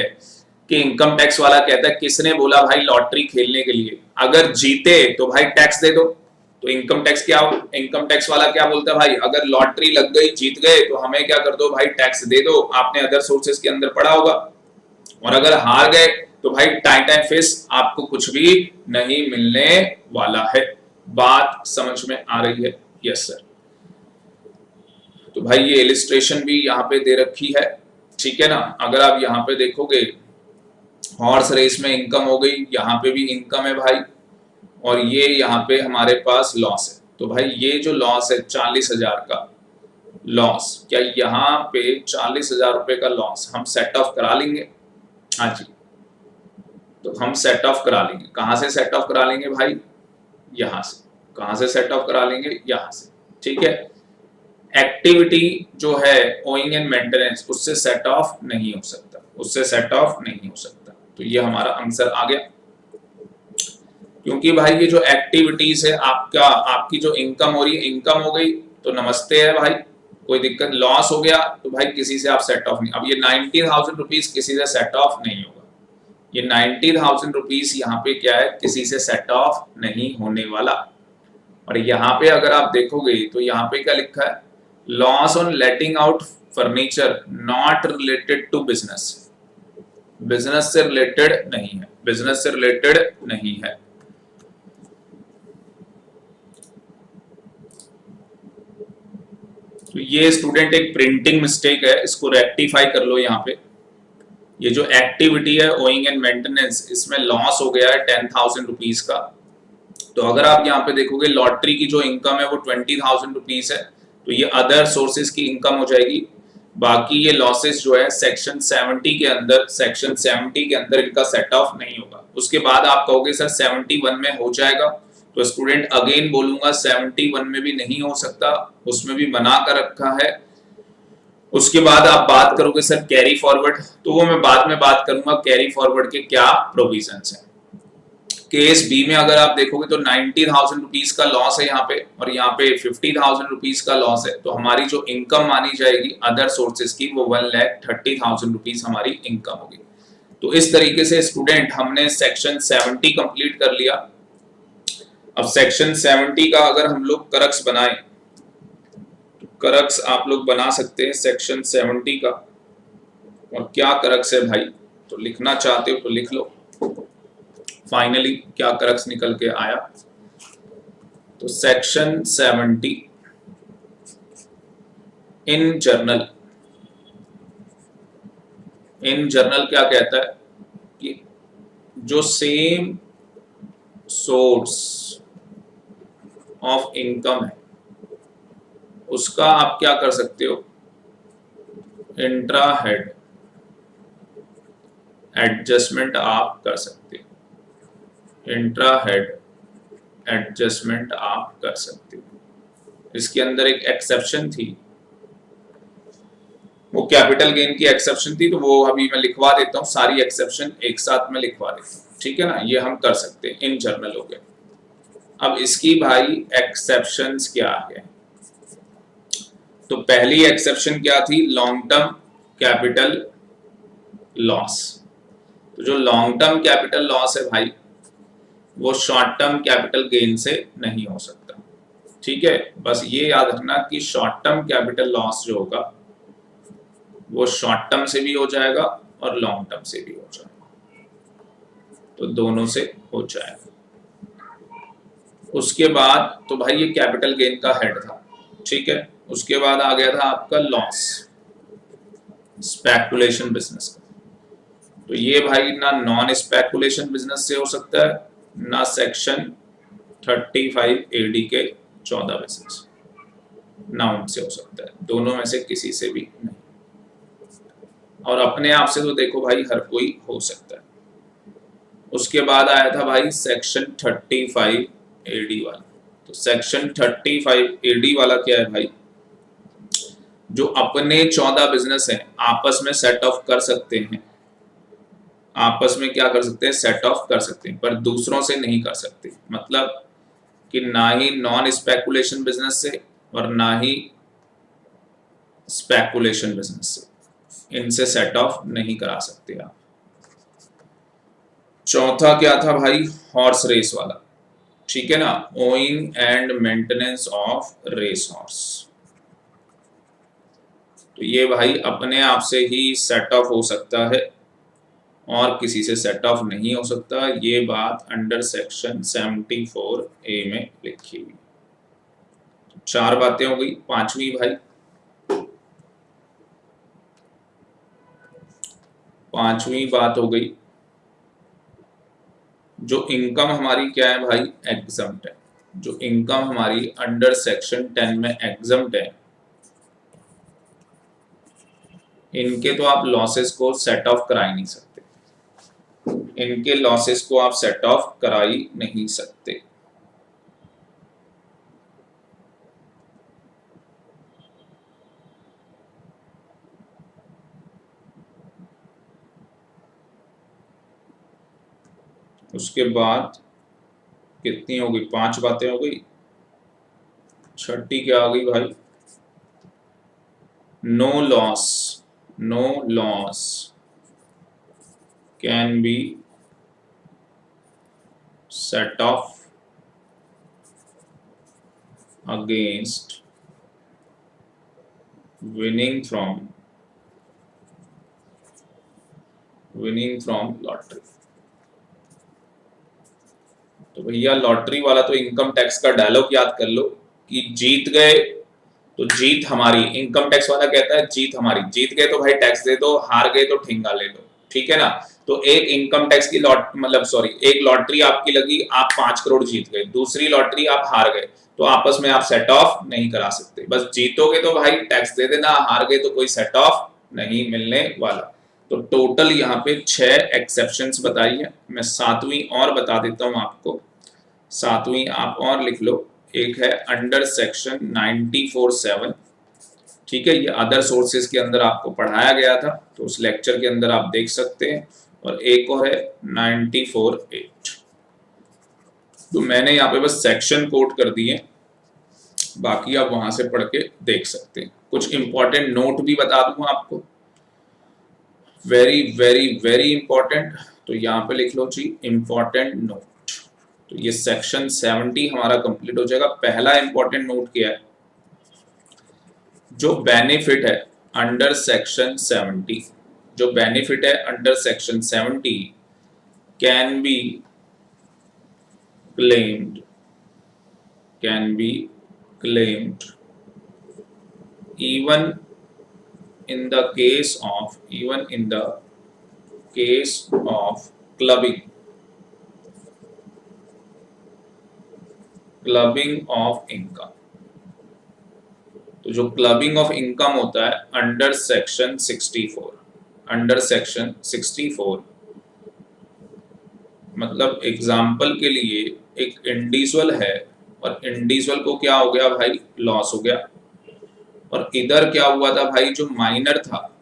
कि इनकम टैक्स वाला कहता है किसने बोला भाई लॉटरी खेलने के लिए, अगर जीते तो भाई टैक्स दे दो। तो इनकम टैक्स वाला क्या बोलता है भाई, अगर लॉटरी लग गई जीत गए तो हमें क्या कर दो भाई टैक्स दे दो, आपने अदर सोर्सेज के अंदर पढ़ा होगा। और अगर हार गए तो भाई टाइम फिश आपको कुछ भी नहीं मिलने वाला है। बात समझ में आ रही है? Yes sir. तो भाई ये इलिस्ट्रेशन भी यहाँ पे दे रखी है, ठीक है ना। अगर आप यहाँ पे देखोगे हॉर्स रेस में इनकम हो गई, यहाँ पे भी इनकम है भाई, और ये यहाँ पे हमारे पास लॉस है। तो भाई ये जो लॉस है 40,000 का लॉस, क्या यहाँ पे 40,000 रुपए का लॉस हम सेट ऑफ करा लेंगे? हाँ जी, तो हम सेट ऑफ करा लेंगे। कहाँ से सेट ऑफ करा लेंगे भाई? यहां से। कहां से सेट ऑफ करा लेंगे? यहां से, ठीक है। एक्टिविटी जो है ओइंग एंड मेंटेनेंस उससे सेट ऑफ नहीं हो सकता, उससे सेट ऑफ नहीं हो सकता। तो ये हमारा आंसर आ गया, क्योंकि भाई ये जो एक्टिविटीज है आपकी जो इनकम हो रही है, इनकम हो गई तो नमस्ते है भाई, कोई दिक्कत। लॉस हो गया तो भाई किसी से आप सेट ऑफ नहीं, अब ये 90,000 रुपीज किसी से सेट ऑफ नहीं होगा, ये 90,000 रुपीज यहाँ पे क्या है, किसी से सेट ऑफ नहीं होने वाला। और यहाँ पे अगर आप देखोगे तो यहाँ पे क्या लिखा है, loss on letting out furniture not related to business, business से रिलेटेड नहीं है, बिजनेस से रिलेटेड नहीं है। तो ये स्टूडेंट एक प्रिंटिंग मिस्टेक है, इसको रेक्टिफाई कर लो। यहाँ पे ये जो एक्टिविटी है ओइंग एंड मेंटेनेंस, इसमें लॉस हो गया है 10,000 रुपीज का। तो अगर आप यहाँ पे देखोगे लॉटरी की जो इनकम है वो 20,000 रुपीज है, तो ये अदर सोर्सेज की इनकम हो जाएगी। बाकी ये लॉसेस जो है सेक्शन 70 के अंदर, सेक्शन 70 के अंदर इनका सेट ऑफ नहीं होगा। उसके बाद आप कहोगे सर 71 में हो जाएगा, तो स्टूडेंट अगेन बोलूंगा 71 में भी नहीं हो सकता, उसमें भी बना कर रखा है। उसके बाद आप बात करोगे सर कैरी फॉरवर्ड, तो वो मैं बाद में बात करूंगा कैरी फॉरवर्ड के क्या प्रोविजंस हैं। केस बी में अगर आप देखोगे तो 90,000 रुपीज का लॉस है यहाँ पे, और यहाँ पे 50,000 रुपीज का लॉस है, तो हमारी जो इनकम मानी जाएगी अदर सोर्सेज की वो 1,30,000 रुपीज हमारी इनकम होगी। तो इस तरीके से स्टूडेंट हमने सेक्शन 70 कंप्लीट कर लिया। अब सेक्शन 70 का अगर हम लोग करक्स बनाए, तो करक्स आप लोग बना सकते हैं सेक्शन 70 का। और क्या करक्स है भाई, तो लिखना चाहते हो तो लिख लो। फाइनली क्या करक्स निकल के आया, तो सेक्शन 70 इन जर्नल, इन जर्नल क्या कहता है कि जो सेम सोर्स ऑफ इनकम है उसका आप क्या कर सकते हो, इंट्रा हेड एडजस्टमेंट आप कर सकते हो, इंट्रा हेड एडजस्टमेंट आप कर सकते हो। इसके अंदर एक एक्सेप्शन थी, वो कैपिटल गेन की एक्सेप्शन थी, तो वो अभी मैं लिखवा देता हूँ, सारी एक्सेप्शन एक साथ में लिखवा देता हूँ, ठीक है ना। ये हम कर सकते हैं, इन जर्नल हो गए। अब इसकी भाई एक्सेप्शंस क्या है, तो पहली एक्सेप्शन क्या थी, लॉन्ग टर्म कैपिटल लॉस। तो जो लॉन्ग टर्म कैपिटल लॉस है भाई वो शॉर्ट टर्म कैपिटल गेन से नहीं हो सकता, ठीक है। बस ये याद रखना कि शॉर्ट टर्म कैपिटल लॉस जो होगा वो शॉर्ट टर्म से भी हो जाएगा और लॉन्ग टर्म से भी हो जाएगा, तो दोनों से हो जाएगा। उसके बाद तो भाई ये कैपिटल गेन का हेड था, ठीक है। उसके बाद आ गया था आपका लॉस स्पेकुलेशन बिजनेस का, तो ये भाई ना नॉन स्पेकुलेशन बिजनेस से हो सकता है, ना सेक्शन 35 एडी के 14 बिजनेस, ना उनसे हो सकता है, दोनों में से किसी से भी नहीं। और अपने आप से तो देखो भाई हर कोई हो सकता है। उसके बाद आया था भाई सेक्शन 35 एडी वाला, तो सेक्शन 35 एडी वाला क्या है भाई, जो अपने 14 बिजनेस हैं आपस में सेट ऑफ कर सकते हैं, आपस में क्या कर सकते हैं, सेट ऑफ कर सकते हैं, पर दूसरों से नहीं कर सकते। मतलब कि ना ही नॉन स्पेकुलेशन बिजनेस से और ना ही स्पेकुलेशन बिजनेस से, इनसे सेट ऑफ नहीं करा सकते आप। चौथा क्या था भाई, हॉर्स रेस वाला, ठीक है ना, owning and maintenance of race horse. तो ये भाई अपने आप से ही सेट ऑफ हो सकता है और किसी से सेट ऑफ नहीं हो सकता, ये बात अंडर सेक्शन 74 ए में लिखी हुई। चार बातें हो गई। पांचवी भाई, पांचवी बात हो गई, जो इनकम हमारी क्या है भाई, एग्जम्प्ट है। जो इनकम हमारी अंडर सेक्शन 10 में एग्जम्प्ट है, इनके तो आप लॉसेस को सेट ऑफ करा ही नहीं सकते, इनके लॉसेस को आप सेट ऑफ करा ही नहीं सकते। उसके बाद कितनी हो गई, पांच बातें हो गई। छठी क्या आ गई भाई, no loss, no loss can be set off against winning from lottery. तो भैया लॉटरी वाला तो इनकम टैक्स का डायलॉग याद कर लो कि जीत गए तो जीत हमारी, इनकम टैक्स वाला कहता है जीत हमारी, जीत गए तो भाई टैक्स दे दो, हार गए तो ठेंगा ले लो, ठीक है ना। तो एक इनकम टैक्स की एक लॉटरी आपकी लगी, आप 5 करोड़ जीत गए, दूसरी लॉटरी आप हार गए, तो आपस में आप सेट ऑफ नहीं करा सकते। बस जीतोगे तो भाई टैक्स दे देना, हार गए तो कोई सेट ऑफ नहीं मिलने वाला। तो टोटल यहाँ पे 6 एक्सेप्शंस बताई है। मैं 7वीं और बता देता हूँ आपको, 7वीं आप और लिख लो। एक है अंडर सेक्शन 94(7), ठीक है, ये अदर सोर्सेज के अंदर आपको पढ़ाया गया था, तो उस लेक्चर के अंदर आप देख सकते हैं। और एक और है 94(8). तो मैंने यहाँ पे बस सेक्शन कोट कर दिए, बाकी आप वहां से पढ़ के देख सकते हैं। कुछ इंपॉर्टेंट नोट भी बता दूं आपको, वेरी वेरी वेरी इंपॉर्टेंट। तो यहाँ पे लिख लो जी इंपॉर्टेंट नोट। तो ये सेक्शन 70 हमारा कंप्लीट हो जाएगा। पहला इंपॉर्टेंट नोट क्या है, जो बेनिफिट है अंडर सेक्शन 70, जो बेनिफिट है under section 70 can be claimed even in the case of clubbing of income। तो जो क्लबिंग ऑफ इनकम होता है अंडर सेक्शन 64, अंडर सेक्शन 64 मतलब एग्जाम्पल के लिए एक इंडिविजुअल है और इंडिविजुअल को क्या हो गया भाई, लॉस हो गया। और इधर क्या हुआ था भाई, जो माइनर था,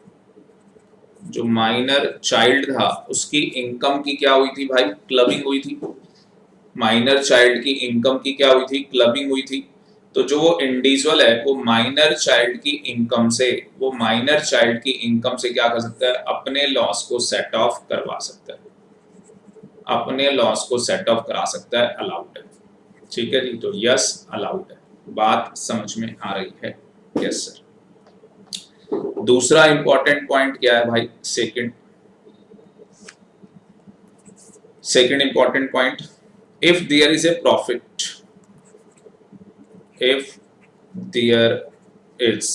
जो माइनर चाइल्ड था, उसकी इनकम की क्या हुई थी भाई, क्लबिंग हुई थी। माइनर चाइल्ड की इनकम की क्या हुई थी, क्लबिंग हुई थी। तो जो वो इंडिविजुअल है वो माइनर चाइल्ड की इनकम से क्या कर सकता है, अपने लॉस को सेट ऑफ करवा सकता है, अपने लॉस को सेट ऑफ करा सकता है, अलाउड है। ठीक है जी, तो यस अलाउड है। बात समझ में आ रही है? Yes sir. दूसरा इंपॉर्टेंट पॉइंट क्या है भाई, second important point, if there is a profit, if there is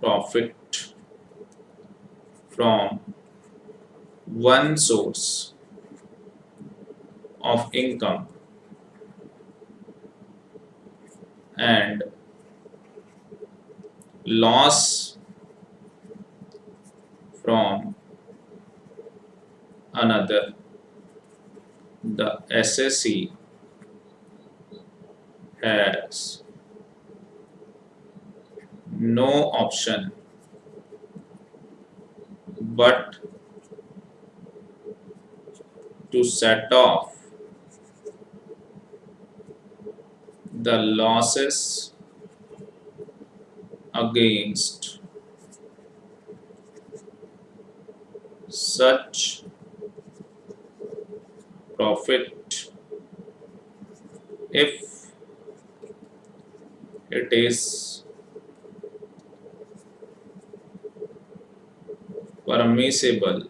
profit from one source of income and loss from another, the SSE has no option but to set off the losses against such profit if it is permissible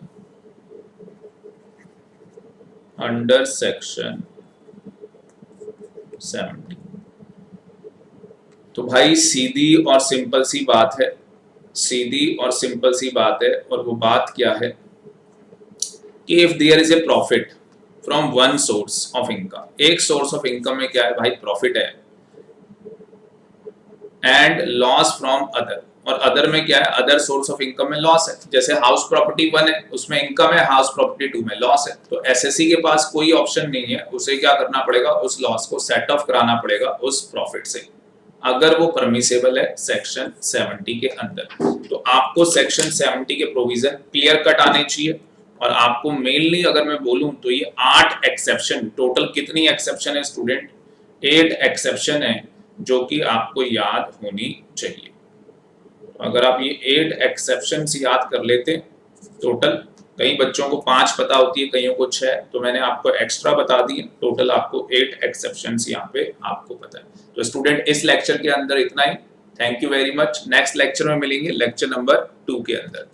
under section 70। तो भाई सीधी और simple सी बात है, सीधी और simple सी बात है। और वो बात क्या है कि if there is a profit from one source of income, एक सोर्स ऑफ इनकम में क्या है भाई, प्रॉफिट है, एंड लॉस फ्रॉम अदर, और अदर में क्या है, अदर सोर्स ऑफ इनकम में लॉस है। जैसे हाउस प्रॉपर्टी 1 है, उसमें इनकम है, हाउस प्रॉपर्टी 2 में लॉस है। तो एसएससी के पास कोई ऑप्शन नहीं है, उसे क्या करना पड़ेगा, उस लॉस को सेट ऑफ कराना पड़ेगा उस प्रॉफिट से, अगर वो परमिसेबल है सेक्शन 70 के अंदर। तो आपको सेक्शन 70 के प्रोविजन क्लियर कट आने चाहिए। और आपको मेनली अगर मैं बोलूं तो ये 8 एक्सेप्शन, टोटल कितनी एक्सेप्शन है स्टूडेंट, 8 एक्सेप्शन है जो कि आपको याद होनी चाहिए। अगर आप ये 8 एक्सेप्शंस याद कर लेते टोटल, कई बच्चों को 5 पता होती है, कईयों को 6, तो मैंने आपको एक्स्ट्रा बता दी है। टोटल आपको 8 एक्सेप्शंस यहाँ पे आपको पता है। तो स्टूडेंट इस लेक्चर के अंदर इतना ही। Thank you very much. Next lecture में मिलेंगे लेक्चर नंबर 2 के अंदर।